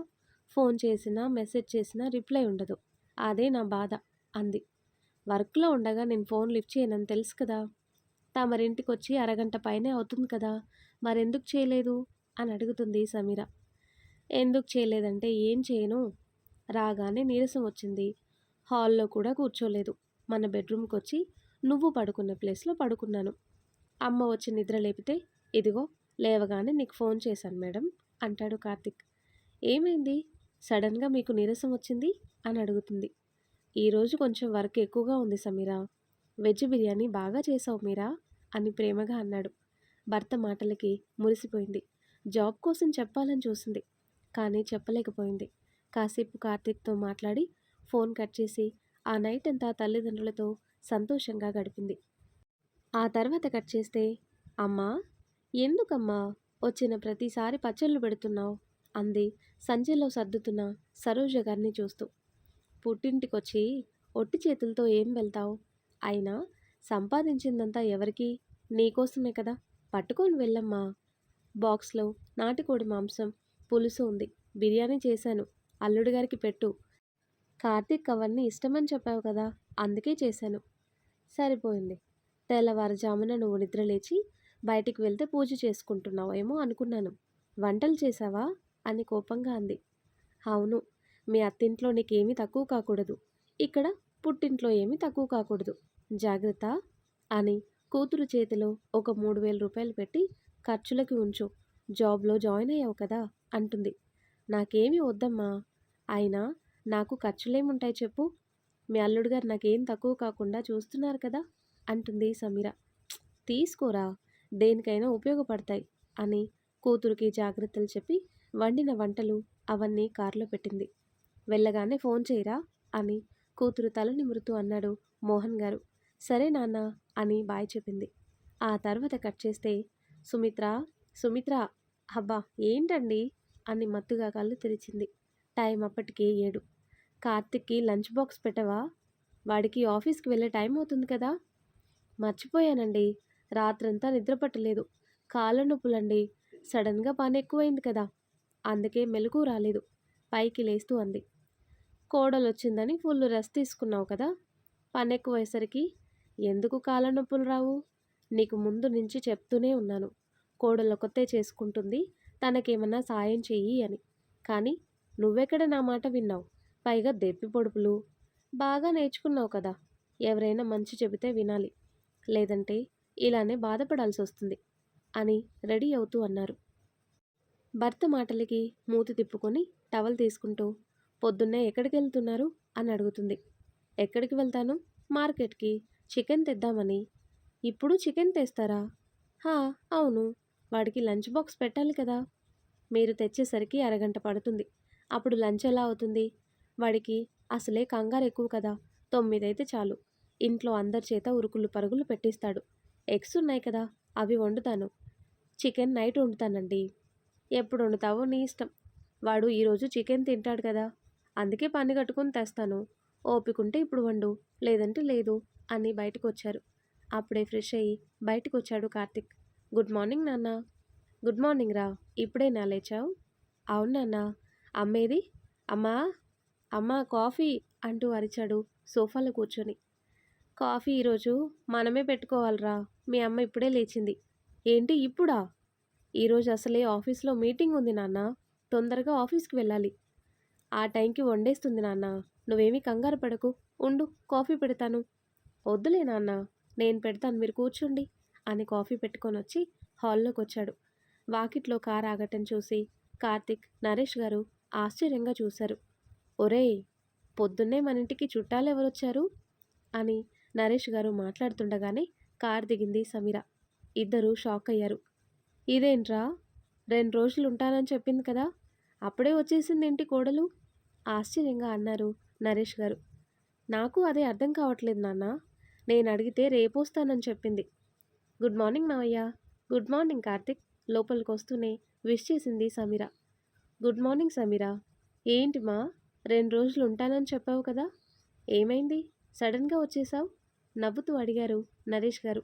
Speaker 1: ఫోన్ చేసినా మెసేజ్ చేసినా రిప్లై ఉండదు, అదే నా బాధ అంది. వర్క్లో ఉండగా నేను ఫోన్ లిఫ్ట్ చేయనని తెలుసు కదా, తమరింటికొచ్చి అరగంట పైనే అవుతుంది కదా, మరెందుకు చేయలేదు అని అడుగుతుంది సమీర. ఎందుకు చేయలేదంటే ఏం చేయను, రాగానే నీరసం వచ్చింది, హాల్లో కూడా కూర్చోలేదు, మన బెడ్రూమ్కి వచ్చి నువ్వు పడుకున్న ప్లేస్లో పడుకున్నాను. అమ్మ వచ్చి నిద్ర లేపితే ఇదిగో లేవగానే నీకు ఫోన్ చేశాను మేడం అంటాడు కార్తిక్. ఏమైంది, సడన్గా మీకు నీరసం వచ్చింది అని అడుగుతుంది. ఈరోజు కొంచెం వర్క్ ఎక్కువగా ఉంది సమీరా, వెజ్ బిర్యానీ బాగా చేసావు మీరా అని ప్రేమగా అన్నాడు. భర్త మాటలకి మురిసిపోయింది. జాబ్ కోసం చెప్పాలని చూసింది, కానీ చెప్పలేకపోయింది. కాసేపు కార్తీక్తో మాట్లాడి ఫోన్ కట్ చేసి ఆ నైట్ అంతా తల్లిదండ్రులతో సంతోషంగా గడిపింది. ఆ తర్వాత కట్ చేస్తే, అమ్మా, ఎందుకమ్మా వచ్చిన ప్రతిసారి పచ్చళ్ళు పెడుతున్నావు అంది సంచిలో సర్దుతున్న సరోజ గారిని చూస్తూ. పుట్టింటికొచ్చి ఒట్టి చేతులతో ఏం వెళ్తావు, అయినా సంపాదించిందంతా ఎవరికి, నీకోసమే కదా, పట్టుకొని వెళ్ళమ్మా. బాక్స్లో నాటుకోడి మాంసం పులుసు ఉంది, బిర్యానీ చేశాను, అల్లుడి గారికి పెట్టు. కార్తీక్ అవన్నీ ఇష్టమని చెప్పావు కదా, అందుకే చేశాను. సరిపోయింది, తెల్లవారుజామున నువ్వు నిద్రలేచి బయటికి వెళ్తే పూజ చేసుకుంటున్నావు ఏమో అనుకున్నాను, వంటలు చేశావా అని కోపంగా అంది. అవును, మీ అత్తింట్లో నీకేమీ తక్కువ కాకూడదు, ఇక్కడ పుట్టింట్లో ఏమీ తక్కువ కాకూడదు, జాగ్రత్త అని కూతురు చేతిలో ఒక 3,000 రూపాయలు పెట్టి ఖర్చులకి ఉంచు, జాబ్లో జాయిన్ అయ్యావు కదా అంటుంది. నాకేమీ వద్దమ్మా, అయినా నాకు ఖర్చులేముంటాయి చెప్పు, మీ అల్లుడు గారు నాకేం తక్కువ కాకుండా చూస్తున్నారు కదా అంటుంది సమీర. తీసుకోరా, దేనికైనా ఉపయోగపడతాయి అని కూతురికి జాగ్రత్తలు చెప్పి వండిన వంటలు అవన్నీ కారులో పెట్టింది. వెళ్ళగానే ఫోన్ చేయరా అని కూతురు తల నిమురుతూ అన్నాడు మోహన్ గారు. సరే నాన్న అని బాయ్ చెప్పింది. ఆ తర్వాత కట్ చేస్తే, సుమిత్ర, సుమిత్ర, అబ్బా ఏంటండి అని మత్తుగా కళ్ళు తెరిచింది. టైం అప్పటికే 7. కార్తిక్కి లంచ్ బాక్స్ పెట్టవా, వాడికి ఆఫీస్కి వెళ్ళే టైం అవుతుంది కదా. మర్చిపోయానండి, రాత్రంతా నిద్ర పట్టలేదు, కాళ్ళ నొప్పులండి, సడన్గా పని ఎక్కువైంది కదా, అందుకే మెలకు రాలేదు పైకి లేస్తూ అంది. కోడలొచ్చిందని ఫుల్ రెస్ట్ తీసుకున్నావు కదా, పని ఎక్కువయ్యేసరికి ఎందుకు కాళ్ళ నొప్పులు రావు, నీకు ముందు నుంచి చెప్తూనే ఉన్నాను, కోడలొకతే చేసుకుంటుంది, తనకేమన్నా సాయం చెయ్యి అని, కానీ నువ్వెక్కడ నా మాట విన్నావు, పైగా దెప్పి పొడుపులు. బాగా నేర్చుకున్నావు కదా, ఎవరైనా మంచి చెబితే వినాలి, లేదంటే ఇలానే బాధపడాల్సి వస్తుంది అని రెడీ అవుతూ అన్నారు. భర్త మాటలకి మూతి తిప్పుకొని టవల్ తీసుకుంటూ, పొద్దున్నే ఎక్కడికి వెళ్తున్నారు అని అడుగుతుంది. ఎక్కడికి వెళ్తాను, మార్కెట్కి, చికెన్ తెద్దామని. ఇప్పుడు చికెన్ తెస్తారా? హా అవును, వాడికి లంచ్ బాక్స్ పెట్టాలి కదా, మీరు తెచ్చేసరికి అరగంట పడుతుంది, అప్పుడు లంచ్ ఎలా అవుతుంది, వాడికి అసలే కంగారు ఎక్కువ కదా, 9 అయితే చాలు, ఇంట్లో అందరి చేత ఉరుకులు పరుగులు పెట్టిస్తాడు. ఎగ్స్ ఉన్నాయి కదా, అవి వండుతాను, చికెన్ నైట్ వండుతానండి. ఎప్పుడు వండుతావో నీ ఇష్టం, వాడు ఈరోజు చికెన్ తింటాడు కదా, అందుకే పని కట్టుకుని తెస్తాను, ఓపికంటే ఇప్పుడు వండు, లేదంటే లేదు అని బయటకు వచ్చారు. అప్పుడే ఫ్రెష్ అయ్యి బయటకు వచ్చాడు కార్తిక్. గుడ్ మార్నింగ్ నాన్న. గుడ్ మార్నింగ్ రా, ఇప్పుడే నా లేచావు. అవును నాన్న. అమ్మేది, అమ్మా, అమ్మా కాఫీ అంటూ అరిచాడు సోఫాలో కూర్చొని. కాఫీ ఈరోజు మనమే పెట్టుకోవాలిరా, మీ అమ్మ ఇప్పుడే లేచింది. ఏంటి ఇప్పుడా? ఈరోజు అసలే ఆఫీస్లో మీటింగ్ ఉంది నాన్న, తొందరగా ఆఫీస్కి వెళ్ళాలి. ఆ టైంకి వండేస్తుంది నాన్న, నువ్వేమీ కంగారు పడకు, ఉండు కాఫీ పెడతాను. వద్దులే నాన్న, నేను పెడతాను, మీరు కూర్చోండి అని కాఫీ పెట్టుకొని వచ్చి హాల్లోకి వచ్చాడు. వాకిట్లో కారు ఆగటం చూసి కార్తిక్, నరేష్ గారు ఆశ్చర్యంగా చూశారు. ఒరేయ్, పొద్దున్నే మన ఇంటికి చుట్టాలు ఎవరొచ్చారు అని నరేష్ గారు మాట్లాడుతుండగానే కార్ దిగింది సమీర. ఇద్దరూ షాక్ అయ్యారు. ఇదేంట్రా, 2 రోజులు ఉంటానని చెప్పింది కదా, అప్పుడే వచ్చేసిందేంటి కోడలు? ఆశ్చర్యంగా అన్నారు నరేష్ గారు. నాకు అదే అర్థం కావట్లేదు నాన్న. నేనడిగితే రేపొస్తానని చెప్పింది. గుడ్ మార్నింగ్ మావయ్య. Good morning Karthik. లోపలికొస్తూనే విష్ చేసింది సమీర. Good morning Sameera. ఏంటి మా 2 రోజులు ఉంటానని చెప్పావు కదా? ఏమైంది? సడన్‌గా వచ్చేశావు? నవ్వుతూ అడిగారు నరేష్ గారు.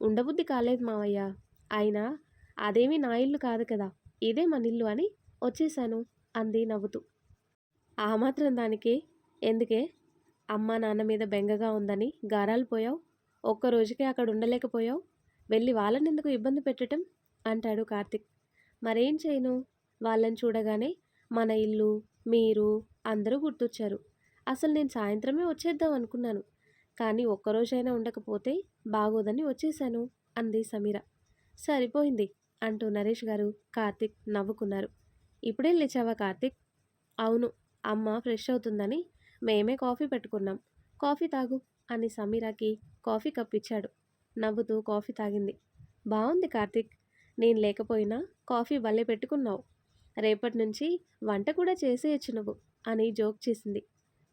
Speaker 1: ఉండబుద్ధి కాలేదు మావయ్య. అయినా అదేమీ నా ఇల్లు కాదు కదా! ఇదే మనిల్లు అని వచ్చేశాను అంది నవ్వుతూ. ఆ మాత్రం దానికే ఎందుకే? అమ్మా నాన్న మీద బెంగగా ఉందని గారాలు పోయావు? ఒక్క రోజుకే అక్కడ ఉండలేకపోయావు? వెళ్ళి వాళ్ళనెందుకు ఇబ్బంది పెట్టటం? అంటాడు కార్తిక్. మరేం చేయను? వాళ్ళని చూడగానే మన ఇల్లు, మీరు అందరూ గుర్తొచ్చారు. అసలు నేను సాయంత్రమే వచ్చేద్దాం అనుకున్నాను. కానీ ఒక్కరోజైనా ఉండకపోతే బాగోదని వచ్చేశాను అంది సమీర. సరిపోయింది అంటూ నరేష్ గారు, కార్తిక్ నవ్వుకున్నారు. ఇప్పుడే లేచావా కార్తిక్? అవును. అమ్మ ఫ్రెష్ అవుతుందని మేమే కాఫీ పెట్టుకున్నాం. కాఫీ తాగు అని సమీరాకి కాఫీ కప్ ఇచ్చాడు. నవ్వుతూ కాఫీ తాగింది. బావుంది కార్తిక్. నేను లేకపోయినా కాఫీ భలే పెట్టుకున్నావు. రేపటి నుంచి వంట కూడా చేసేయచ్చు నువ్వు అని జోక్ చేసింది.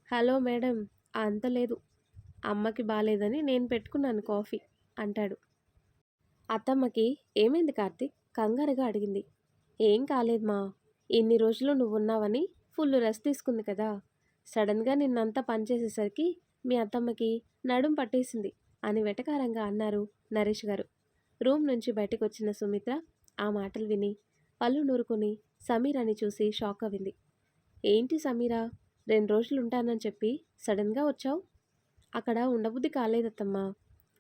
Speaker 1: Hello madam. అంత లేదు. అమ్మకి బాలేదని నేను పెట్టుకున్నాను కాఫీ అంటాడు. అత్తమ్మకి ఏమైంది కార్తిక్? కంగారుగా అడిగింది. ఏం కాలేదు మా. ఇన్ని రోజులు నువ్వున్నావని ఫుల్ రెస్ట్ తీసుకుంది కదా. సడన్గా నిన్నంతా పనిచేసేసరికి మీ అత్తమ్మకి నడుం పట్టేసింది అని వెటకారంగా అన్నారు నరేష్ గారు. రూమ్ నుంచి బయటకు వచ్చిన సుమిత్ర ఆ మాటలు విని పళ్ళు నూరుకుని సమీరాని చూసి షాక్ అయింది. ఏంటి సమీరా, 2 రోజులు ఉంటానని చెప్పి సడన్గా వచ్చావు? అక్కడ ఉండబుద్ధి కాలేదత్తమ్మా.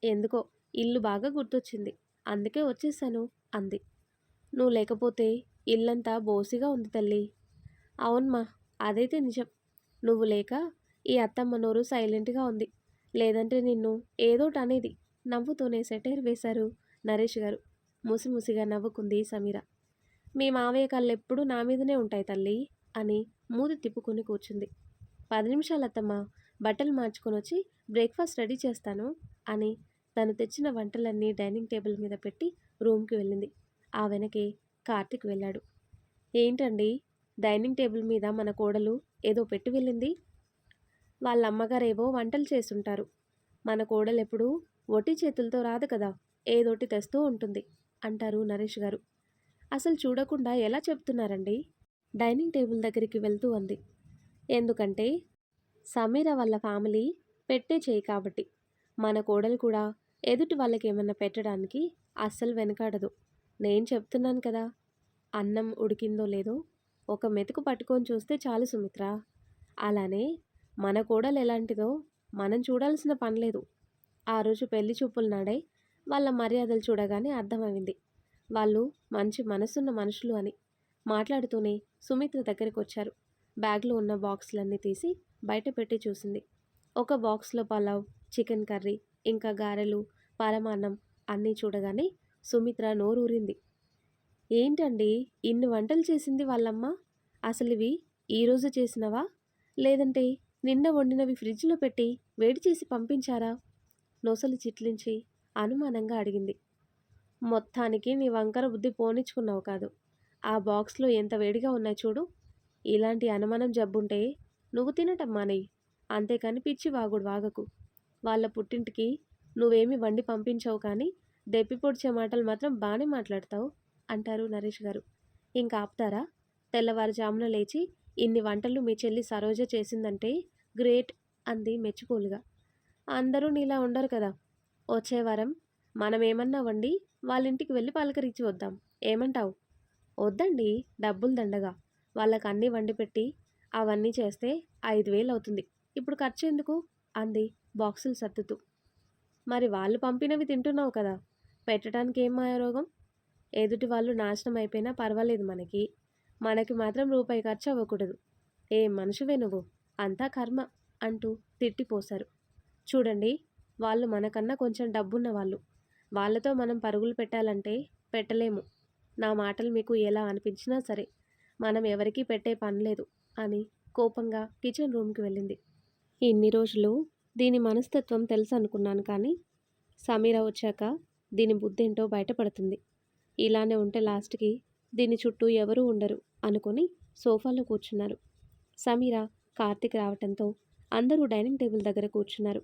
Speaker 1: ఎందుకో ఇల్లు బాగా గుర్తొచ్చింది. అందుకే వచ్చేసాను అంది. నువ్వు లేకపోతే ఇల్లంతా బోసిగా ఉంది తల్లి. అవునమ్మా, అదైతే నిజం. నువ్వు లేక ఈ అత్తమ్మ నోరు సైలెంట్గా ఉంది. లేదంటే నిన్ను ఏదోటి అనేది నవ్వుతూనే సెటైర్ వేశారు నరేష్ గారు. ముసిముసిగా నవ్వుకుంది సమీర. మీ మావయ్య కళ్ళెప్పుడు నా మీదనే ఉంటాయి తల్లి అని మూతి తిప్పుకుని కూర్చుంది. 10 నిమిషాలు అత్తమ్మ, బట్టలు మార్చుకొని వచ్చి బ్రేక్ఫాస్ట్ రెడీ చేస్తాను అని తను తెచ్చిన వంటలన్నీ డైనింగ్ టేబుల్ మీద పెట్టి రూమ్కి వెళ్ళింది. ఆ వెనకే కార్తిక్ వెళ్ళాడు. ఏంటండి, డైనింగ్ టేబుల్ మీద మన కోడలు ఏదో పెట్టి వెళ్ళింది? వాళ్ళ అమ్మగారేవో వంటలు చేసుంటారు. మన కోడలెప్పుడూ ఒట్టి చేతులతో రాదు కదా, ఏదోటి తెస్తూ ఉంటుంది అంటారు నరేష్ గారు. అసలు చూడకుండా ఎలా చెప్తున్నారండి? డైనింగ్ టేబుల్ దగ్గరికి వెళ్తూ అంది. ఎందుకంటే సమీర వాళ్ళ ఫ్యామిలీ పెట్టే చేయి కాబట్టి. మన కోడలు కూడా ఎదుటి వాళ్ళకి ఏమన్నా పెట్టడానికి అస్సలు వెనకాడదు. నేను చెప్తున్నాను కదా. అన్నం ఉడికిందో లేదో ఒక మెతుకు పట్టుకొని చూస్తే చాలు సుమిత్ర. అలానే మన కోడలు ఎలాంటిదో మనం చూడాల్సిన పని లేదు. ఆ రోజు పెళ్లి చూపుల నాడే వాళ్ళ మర్యాదలు చూడగానే అర్థమైంది వాళ్ళు మంచి మనసున్న మనుషులు అని. మాట్లాడుతూనే సుమిత్ర దగ్గరికి వచ్చారు. బ్యాగ్లో ఉన్న బాక్సులన్నీ తీసి బయట పెట్టి చూసింది. ఒక బాక్స్లో పలావ్, చికెన్ కర్రీ, ఇంకా గారెలు, పరమాన్నం అన్నీ చూడగానే సుమిత్ర నోరూరింది. ఏంటండి, ఇన్ని వంటలు చేసింది వాళ్ళమ్మ? అసలు ఇవి ఈరోజు చేసినవా, లేదంటే నిన్న వండినవి ఫ్రిడ్జ్లో పెట్టి వేడి చేసి పంపించారా? నొసలు చిట్లించి అనుమానంగా అడిగింది. మొత్తానికి నీ వంకర బుద్ధి పోనిచ్చుకున్నావు కాదు. ఆ బాక్స్లో ఎంత వేడిగా ఉన్నాయి చూడు. ఇలాంటి అనుమానం జబ్బుంటే నువ్వు తినటం మానేయి. అంతేకాని పిచ్చి వాగుడు వాగకు. వాళ్ళ పుట్టింటికి నువ్వేమి వండి పంపించావు కానీ దెప్పి పొడిచే మాటలు మాత్రం బాగానే మాట్లాడతావు అంటారు నరేష్ గారు. ఇంకా ఆపుతారా? తెల్లవారుజామున లేచి ఇన్ని వంటలు మీ చెల్లి సరోజ చేసిందంటే గ్రేట్ అంది మెచ్చుకోలుగా. అందరూ నీలా ఉండరు కదా. వచ్చే వారం మనమేమన్నా వండి వాళ్ళింటికి వెళ్ళి పలకరించి వద్దాం. ఏమంటావు? వద్దండి, డబ్బులు దండగా. వాళ్ళకి అన్నీ వండి పెట్టి అవన్నీ చేస్తే 5,000 అవుతుంది. ఇప్పుడు ఖర్చు ఎందుకు అంది బాక్సులు సర్దుతూ. మరి వాళ్ళు పంపినవి తింటున్నావు కదా, పెట్టడానికి ఏం మాయారోగం? ఎదుటి వాళ్ళు నాశనం అయిపోయినా పర్వాలేదు మనకి. మనకి మాత్రం రూపాయి ఖర్చు అవ్వకూడదు. ఏం మనిషివే నువ్వు, అంతా కర్మ అంటూ తిట్టిపోశారు. చూడండి, వాళ్ళు మనకన్నా కొంచెం డబ్బున్న వాళ్ళు. వాళ్ళతో మనం పరుగులు పెట్టాలంటే పెట్టలేము. నా మాటలు మీకు ఎలా అనిపించినా సరే మనం ఎవరికీ పెట్టే పని లేదు అని కోపంగా కిచెన్ రూమ్కి వెళ్ళింది. ఇన్ని రోజులు దీని మనస్తత్వం తెలుసు అనుకున్నాను, కానీ సమీర వచ్చాక దీని బుద్ధేంటో బయటపడుతుంది. ఇలానే ఉంటే లాస్ట్కి దీని చుట్టూ ఎవరూ ఉండరు అనుకుని సోఫాలో కూర్చున్నారు. సమీర, కార్తీక్ రావటంతో అందరూ డైనింగ్ టేబుల్ దగ్గర కూర్చున్నారు.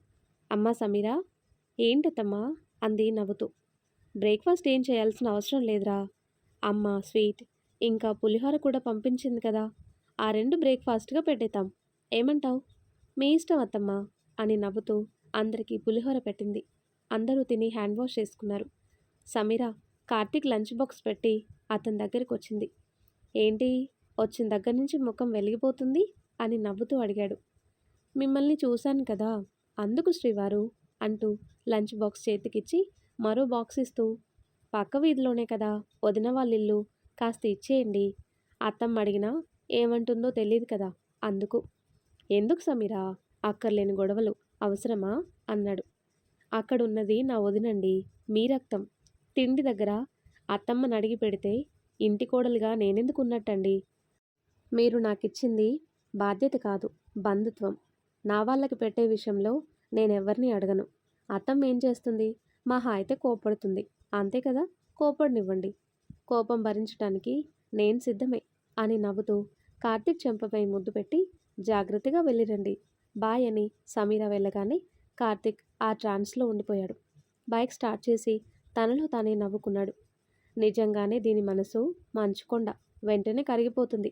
Speaker 1: అమ్మా సమీర, ఏంటత్తమ్మా అంది నవ్వుతూ. బ్రేక్ఫాస్ట్ ఏం చేయాల్సిన అవసరం లేదురా. అమ్మ స్వీట్ ఇంకా పులిహోర కూడా పంపించింది కదా, ఆ రెండు బ్రేక్ఫాస్ట్గా పెట్టేద్దాం. ఏమంటావ్? మీ ఇష్టం అత్తమ్మా అని నవ్వుతూ అందరికీ పులిహోర పెట్టింది. అందరూ తిని హ్యాండ్ వాష్ చేసుకున్నారు. సమీర కార్తీక్ లంచ్ బాక్స్ పెట్టి అతని దగ్గరికి వచ్చింది. ఏంటి, వచ్చిన దగ్గర నుంచి ముఖం వెలిగిపోతుంది అని నవ్వుతూ అడిగాడు. మిమ్మల్ని చూశాను కదా, అందుకు శ్రీవారు అంటూ లంచ్ బాక్స్ చేతికిచ్చి మరో బాక్స్ ఇస్తూ, పక్క వీధిలోనే కదా వదిన వాళ్ళ ఇల్లు, కాస్త ఇచ్చేయండి. అత్తమ్మ అడిగినా ఏమంటుందో తెలియదు కదా, అందుకు. ఎందుకు సమీరా, అక్కర్లేని గొడవలు అవసరమా అన్నాడు. అక్కడున్నది నా వదినండి, మీ రక్తం. తిండి దగ్గర అత్తమ్మని అడిగి పెడితే ఇంటి కోడలుగా నేనెందుకు ఉన్నట్టండి? మీరు నాకిచ్చింది బాధ్యత కాదు, బంధుత్వం. నా వాళ్ళకి పెట్టే విషయంలో నేనెవ్వరిని అడగను. అత్తమ్మ ఏం చేస్తుంది? మహా అయితే కోప్పడుతుంది, అంతే కదా, కోప్పడనివ్వండి. కోపం భరించటానికి నేను సిద్ధమే అని నవ్వుతూ కార్తీక్ చెంపపై ముద్దు పెట్టి, జాగ్రత్తగా వెళ్ళిరండి బాయ్ అని సమీర వెళ్ళగానే కార్తీక్ ఆ ట్రాన్స్లో ఉండిపోయాడు. బైక్ స్టార్ట్ చేసి తనలో తానే నవ్వుకున్నాడు. నిజంగానే దీని మనసు మంచుకొండ, వెంటనే కరిగిపోతుంది.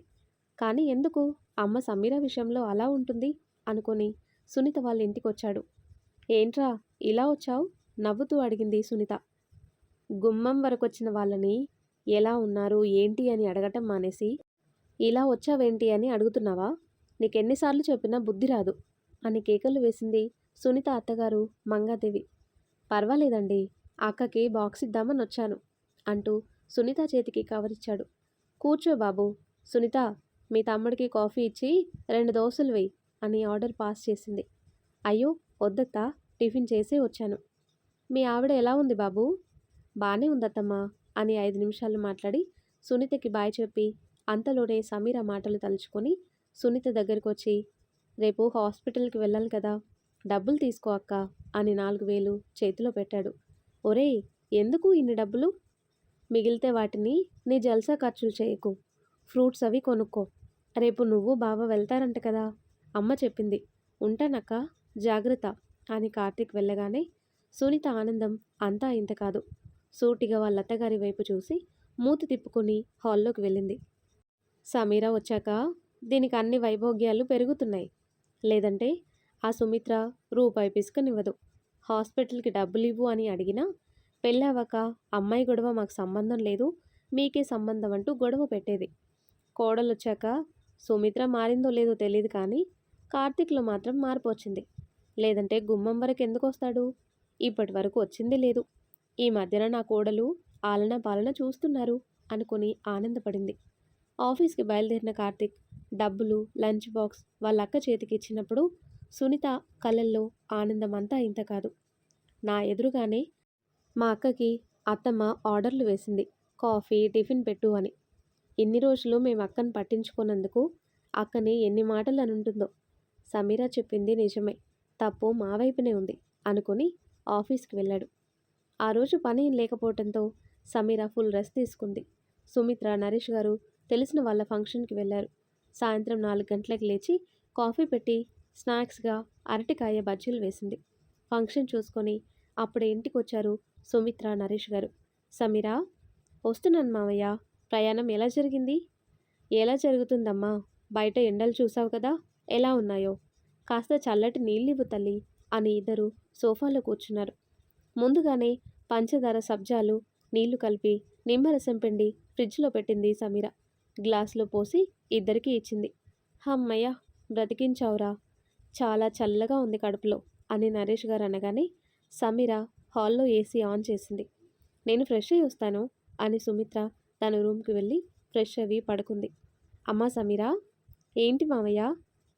Speaker 1: కానీ ఎందుకు అమ్మ సమీర విషయంలో అలా ఉంటుంది అనుకొని సునీత వాళ్ళ ఇంటికొచ్చాడు. ఏంట్రా ఇలా వచ్చావు నవ్వుతూ అడిగింది సునీత. గుమ్మం వరకొచ్చిన వాళ్ళని ఎలా ఉన్నారు ఏంటి అని అడగటం మానేసి ఇలా వచ్చావేంటి అని అడుగుతున్నావా? నీకెన్నిసార్లు చెప్పినా బుద్ధి రాదు అని కేకలు వేసింది సునీత అత్తగారు మంగాదేవి. పర్వాలేదండి, అక్కకి బాక్స్ ఇద్దామని వచ్చాను అంటూ సునీత చేతికి కవర్ ఇచ్చాడు. కూర్చో బాబు. సునీత, మీ తమ్ముడికి కాఫీ ఇచ్చి 2 దోశలు వేయి అని ఆర్డర్ పాస్ చేసింది. అయ్యో వద్దత్తా, టిఫిన్ చేసే వచ్చాను. మీ ఆవిడ ఎలా ఉంది బాబు? బానే ఉందత్తమ్మా అని 5 నిమిషాలు మాట్లాడి సునీతకి బాయ్ చెప్పి అంతలోనే సమీర మాటలు తలుచుకొని సునీత దగ్గరికి వచ్చి, రేపు హాస్పిటల్కి వెళ్ళాలి కదా, డబ్బులు తీసుకో అక్క అని 4,000 చేతిలో పెట్టాడు. ఒరేయ్, ఎందుకు ఇన్ని డబ్బులు? మిగిలితే వాటిని నీ జల్సా ఖర్చులు చేయకు, ఫ్రూట్స్ అవి కొనుక్కో. రేపు నువ్వు బావ వెళ్తారంట కదా, అమ్మ చెప్పింది. ఉంటానక్క, జాగ్రత్త అని కార్తీక్ వెళ్ళగానే సునీత ఆనందం అంతా ఇంత కాదు. సూటిగా వాళ్ళ అత్తగారి వైపు చూసి మూతి తిప్పుకొని హాల్లోకి వెళ్ళింది. సమీర వచ్చాక దీనికి అన్ని వైభోగ్యాలు పెరుగుతున్నాయి. లేదంటే ఆ సుమిత్ర రూపాయి పిసుకనివ్వదు. హాస్పిటల్కి డబ్బులు ఇవ్వు అని అడిగినా పెళ్ళావాక అమ్మాయి గొడవ మాకు సంబంధం లేదు, మీకే సంబంధం అంటూ గొడవ పెట్టేది. కోడలొచ్చాక సుమిత్ర మారిందో లేదో తెలియదు కానీ కార్తీక్లో మాత్రం మార్పు వచ్చింది. లేదంటే గుమ్మం వరకు ఎందుకు వస్తాడు? ఇప్పటి వరకు వచ్చింది లేదు. ఈ మధ్యన నా కోడలు ఆలన పాలన చూస్తున్నారు అనుకుని ఆనందపడింది. ఆఫీస్కి బయలుదేరిన కార్తీక్ డబ్బులు లంచ్ బాక్స్ వాళ్ళ అక్క చేతికి ఇచ్చినప్పుడు సునీత కళ్ళల్లో ఆనందం అంతా ఇంత కాదు. నా ఎదురుగానే మా అక్కకి అత్తమ్మ ఆర్డర్లు వేసింది, కాఫీ టిఫిన్ పెట్టు అని. ఇన్ని రోజులు మేము అక్కను పట్టించుకున్నందుకు అక్కని ఎన్ని మాటలు అనుంటుందో. సమీర చెప్పింది నిజమే, తప్పు మా వైపునే ఉంది అనుకుని ఆఫీస్కి వెళ్ళాడు. ఆ రోజు పని లేకపోవడంతో సమీర ఫుల్ రెస్ట్ తీసుకుంది. సుమిత్ర నరేష్ గారు తెలిసిన వాళ్ళ ఫంక్షన్కి వెళ్ళారు. సాయంత్రం 4 గంటలకు లేచి కాఫీ పెట్టి స్నాక్స్గా అరటికాయ బజ్జీలు వేసింది. ఫంక్షన్ చూసుకొని అప్పుడే ఇంటికి వచ్చారు సుమిత్ర నరేష్ గారు. సమీర, వస్తున్నాను మావయ్య. ప్రయాణం ఎలా జరిగింది? ఎలా జరుగుతుందమ్మా, బయట ఎండలు చూసావు కదా ఎలా ఉన్నాయో, కాస్త చల్లటి నీళ్ళివ్వు తల్లి అని ఇద్దరు సోఫాలో కూర్చున్నారు. ముందుగానే పంచదార సబ్జాలు నీళ్లు కలిపి నిమ్మరసం పిండి ఫ్రిడ్జ్లో పెట్టింది సమీర. గ్లాసులో పోసి ఇద్దరికీ ఇచ్చింది. హమ్మయ్య, బ్రతికించావురా, చాలా చల్లగా ఉంది కడుపులో అని నరేష్ గారు అనగానే సమీర హాల్లో ఏసీ ఆన్ చేసింది. నేను ఫ్రెష్ అయ్యి వస్తాను అని సుమిత్ర తన రూమ్కి వెళ్ళి ఫ్రెష్ అవి పడుకుంది. అమ్మా సమీర, ఏంటి మావయ్య,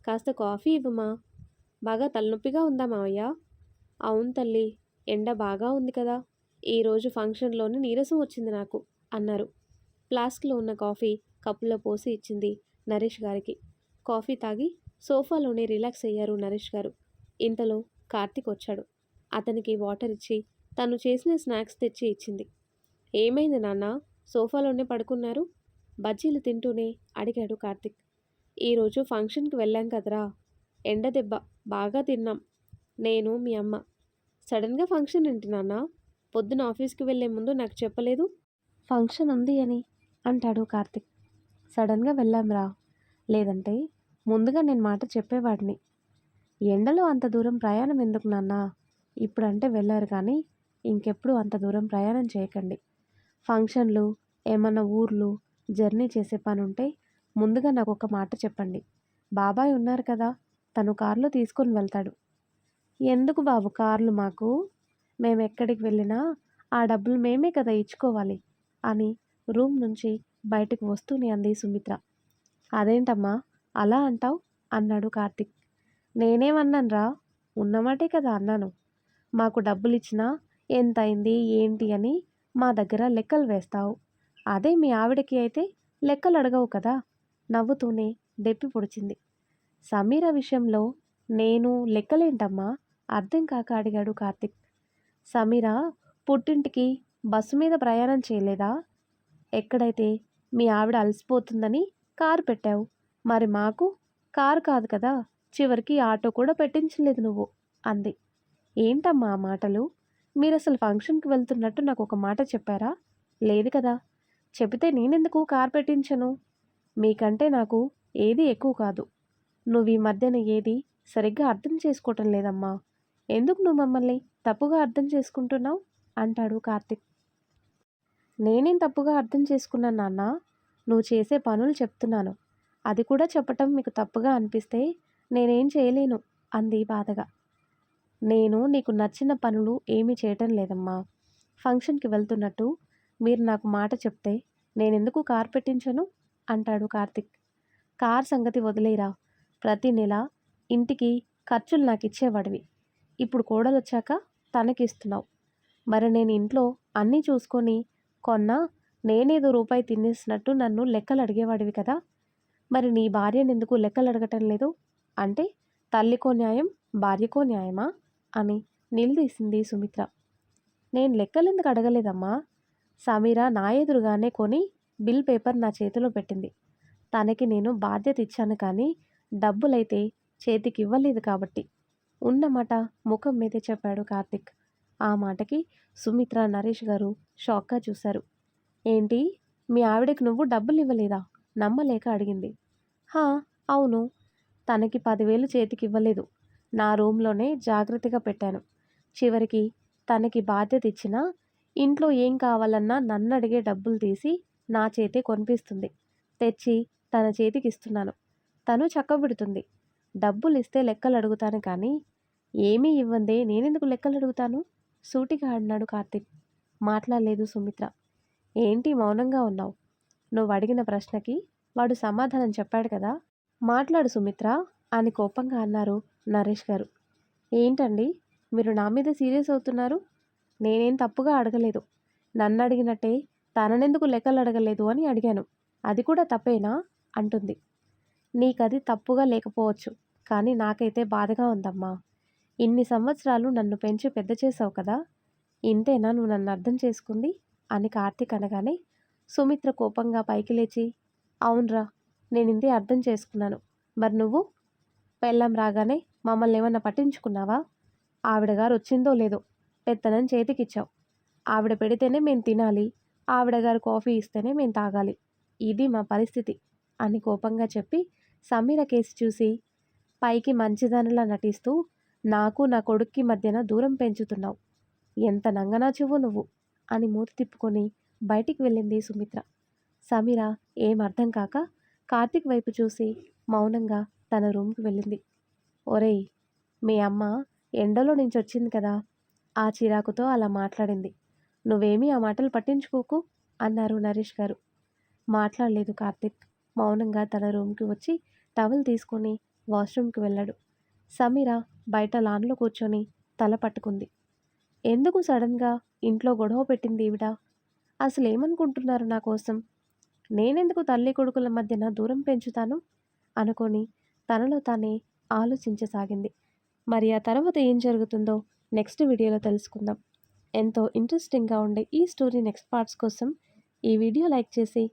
Speaker 1: కాస్త కాఫీ ఇవ్వమా, బాగా తలనొప్పిగా ఉందా మావయ్య? అవును తల్లి, ఎండ బాగా ఉంది కదా, ఈరోజు ఫంక్షన్లోనే నీరసం వచ్చింది నాకు అన్నారు. ఫ్లాస్క్లో ఉన్న కాఫీ కప్పులో పోసి ఇచ్చింది నరేష్ గారికి. కాఫీ తాగి సోఫాలోనే రిలాక్స్ అయ్యారు నరేష్ గారు. ఇంతలో కార్తీక్ వచ్చాడు. అతనికి వాటర్ ఇచ్చి తను చేసిన స్నాక్స్ తెచ్చి ఇచ్చింది. ఏమైంది నాన్న, సోఫాలోనే పడుకున్నారు? బజ్జీలు తింటూనే అడిగాడు కార్తిక్. ఈరోజు ఫంక్షన్కి వెళ్ళాం కదరా, ఎండ దెబ్బ బాగా తిన్నాం. నేను మీ అమ్మ. సడన్గా ఫంక్షన్ ఏంటి నాన్న? పొద్దున ఆఫీస్కి వెళ్ళే ముందు నాకు చెప్పలేదు. ఫంక్షన్ ఉంది అని అంటాడు కార్తిక్. సడన్గా వెళ్ళాంరా, లేదంటే ముందుగా నేను మాట చెప్పేవాడిని. ఎండలో అంత దూరం ప్రయాణం ఎందుకు నాన్న? ఇప్పుడంటే వెళ్ళారు కానీ ఇంకెప్పుడు అంత దూరం ప్రయాణం చేయకండి. ఫంక్షన్లు, ఏమన్నా ఊర్లు జర్నీ చేసే పని ఉంటే ముందుగా నాకు ఒక మాట చెప్పండి. బాబాయ్ ఉన్నారు కదా, తను కారులో తీసుకొని వెళ్తాడు. ఎందుకు బాబు కార్లు మాకు? మేము ఎక్కడికి వెళ్ళినా ఆ డబ్బులు మేమే కదా ఇచ్చుకోవాలి అని రూమ్ నుంచి బయటకు వస్తూనే అంది సుమిత్ర. అదేంటమ్మా అలా అంటావు అన్నాడు కార్తిక్. నేనేమన్నానురా, ఉన్నమాటే కదా అన్నాను. మాకు డబ్బులు ఇచ్చినా ఎంత అయింది ఏంటి అని మా దగ్గర లెక్కలు వేస్తావు. అదే మీ ఆవిడకి అయితే లెక్కలు అడగవు కదా. నవ్వుతూనే దెప్పి పొడిచింది. సమీర విషయంలో నేను లెక్కలేంటమ్మా అర్థం కాక అడిగాడు కార్తిక్. సమీర పుట్టింటికి బస్సు మీద ప్రయాణం చేయలేదా? ఎక్కడైతే మీ ఆవిడ అలసిపోతుందని కారు పెట్టావు, మరి మాకు కారు కాదు కదా, చివరికి ఆటో కూడా పెట్టించలేదు నువ్వు అంది. ఏంటమ్మా ఆ మాటలు? మీరు అసలు ఫంక్షన్కి వెళ్తున్నట్టు నాకు ఒక మాట చెప్పారా? లేదు కదా. చెబితే నేనెందుకు కారు పెట్టించను? మీకంటే నాకు ఏది ఎక్కువ కాదు. నువ్వు ఈ మధ్యన ఏది సరిగ్గా అర్థం చేసుకోవటం లేదమ్మా. ఎందుకు నువ్వు మమ్మల్ని తప్పుగా అర్థం చేసుకుంటున్నావు అంటాడు కార్తిక్. నేనేం తప్పుగా అర్థం చేసుకున్నాను నాన్న? నువ్వు చేసే పనులు చెప్తున్నాను. అది కూడా చెప్పటం మీకు తప్పుగా అనిపిస్తే నేనేం చేయలేను అంది బాధగా. నేను నీకు నచ్చిన పనులు ఏమీ చేయటం లేదమ్మా. ఫంక్షన్కి వెళ్తున్నట్టు మీరు నాకు మాట చెప్తే నేనెందుకు కారు పెట్టించను అంటాడు కార్తిక్. కార్ సంగతి వదిలేరా, ప్రతి నెల ఇంటికి ఖర్చులు నాకు ఇచ్చేవాడివి. ఇప్పుడు కోడలొచ్చాక తనకిస్తున్నావు. మరి నేను ఇంట్లో అన్నీ చూసుకొని కొన్నా నేనేదో రూపాయి తినేసినట్టు నన్ను లెక్కలు అడిగేవాడివి కదా. మరి నీ భార్యనెందుకు లెక్కలు అడగటం లేదు అంటే తల్లికో న్యాయం భార్యకో న్యాయమా అని నిలదీసింది సుమిత్ర. నేను లెక్కలెందుకు అడగలేదమ్మా. సమీర నా ఎదురుగానే కొని బిల్ పేపర్ నా చేతిలో పెట్టింది. తనకి నేను బాధ్యత ఇచ్చాను కానీ డబ్బులైతే చేతికి ఇవ్వలేదు కాబట్టి ఉన్నమాట ముఖం మీదే చెప్పాడు కార్తిక్. ఆ మాటకి సుమిత్ర, నరేష్ గారు షాక్గా చూశారు. ఏంటి, మీ ఆవిడకి నువ్వు డబ్బులు ఇవ్వలేదా? నమ్మలేక అడిగింది. హా అవును, తనకి 10,000 చేతికి ఇవ్వలేదు. నా రూమ్లోనే జాగ్రత్తగా పెట్టాను. చివరికి తనకి బాధ్యత ఇచ్చినా ఇంట్లో ఏం కావాలన్నా నన్ను అడిగే డబ్బులు తీసి నా చేతే కొనిపిస్తుంది. తెచ్చి తన చేతికి ఇస్తున్నాను. తను చక్కబెడుతుంది. డబ్బులు ఇస్తే లెక్కలు అడుగుతాను కానీ ఏమీ ఇవ్వందే నేనెందుకు లెక్కలు అడుగుతాను సూటిగా అన్నాడు కార్తిక్. మాట్లాడలేదు సుమిత్ర. ఏంటి మౌనంగా ఉన్నావు? నువ్వు అడిగిన ప్రశ్నకి వాడు సమాధానం చెప్పాడు కదా, మాట్లాడు సుమిత్ర అని కోపంగా అన్నారు నరేష్ గారు. ఏంటండి మీరు నా మీద సీరియస్ అవుతున్నారు? నేనేం తప్పుగా అడగలేదు. నన్ను అడిగినట్టే తననెందుకు లెక్కలు అడగలేదు అని అడిగాను. అది కూడా తప్పేనా అంటుంది. నీకది తప్పుగా లేకపోవచ్చు కానీ నాకైతే బాధగా ఉందమ్మా. ఇన్ని సంవత్సరాలు నన్ను పెంచి పెద్ద చేసావు కదా, ఇంతేనా నువ్వు నన్ను అర్థం చేసుకుంది అని కార్తీక్ అనగానే సుమిత్ర కోపంగా పైకి లేచి, అవునరా, నేను ఇంతే అర్థం చేసుకున్నాను. మరి నువ్వు పెళ్ళాం రాగానే మమ్మల్ని ఏమన్నా పట్టించుకున్నావా? ఆవిడగారు వచ్చిందో లేదో పెత్తనం చేతికిచ్చావు. ఆవిడ పెడితేనే మేము తినాలి, ఆవిడగారు కాఫీ ఇస్తేనే మేము తాగాలి. ఇది మా పరిస్థితి అని కోపంగా చెప్పి సమీర కేసి చూసి, పైకి మంచిదానిలా నటిస్తూ నాకు నా కొడుక్కి మధ్యన దూరం పెంచుతున్నావు. ఎంత నంగనాచువో నువ్వు అని మూతి తిప్పుకొని బయటికి వెళ్ళింది సుమిత్ర. సమీర ఏం అర్థం కాక కార్తీక్ వైపు చూసి మౌనంగా తన రూమ్కి వెళ్ళింది. ఒరేయ్, మీ అమ్మ ఎండలో నుంచి వచ్చింది కదా, ఆ చిరాకుతో అలా మాట్లాడింది. నువ్వేమీ ఆ మాటలు పట్టించుకోకు అన్నారు నరేష్ గారు. మాట్లాడలేదు కార్తీక్. మౌనంగా తన రూమ్కి వచ్చి టవల్ తీసుకొని వాష్రూమ్కి వెళ్ళాడు. సమీర బయట లాన్లో కూర్చొని తల పట్టుకుంది. ఎందుకు సడన్గా ఇంట్లో గొడవ పెట్టింది ఈవిడ? అసలు ఏమనుకుంటున్నారు నా కోసం? నేనెందుకు తల్లి కొడుకుల మధ్యన దూరం పెంచుతాను అనుకొని తనలో తానే ఆలోచించసాగింది. మరి ఆ తర్వాత ఏం జరుగుతుందో నెక్స్ట్ వీడియోలో తెలుసుకుందాం. ఎంతో ఇంట్రెస్టింగ్గా ఉండే ఈ స్టోరీ నెక్స్ట్ పార్ట్స్ కోసం ఈ వీడియో లైక్ చేసి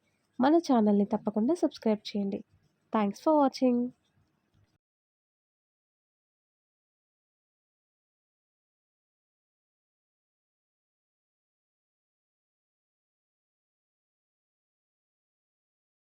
Speaker 1: మన ఛానల్ని తప్పకుండా సబ్స్క్రైబ్ చేయండి. Thanks for watching.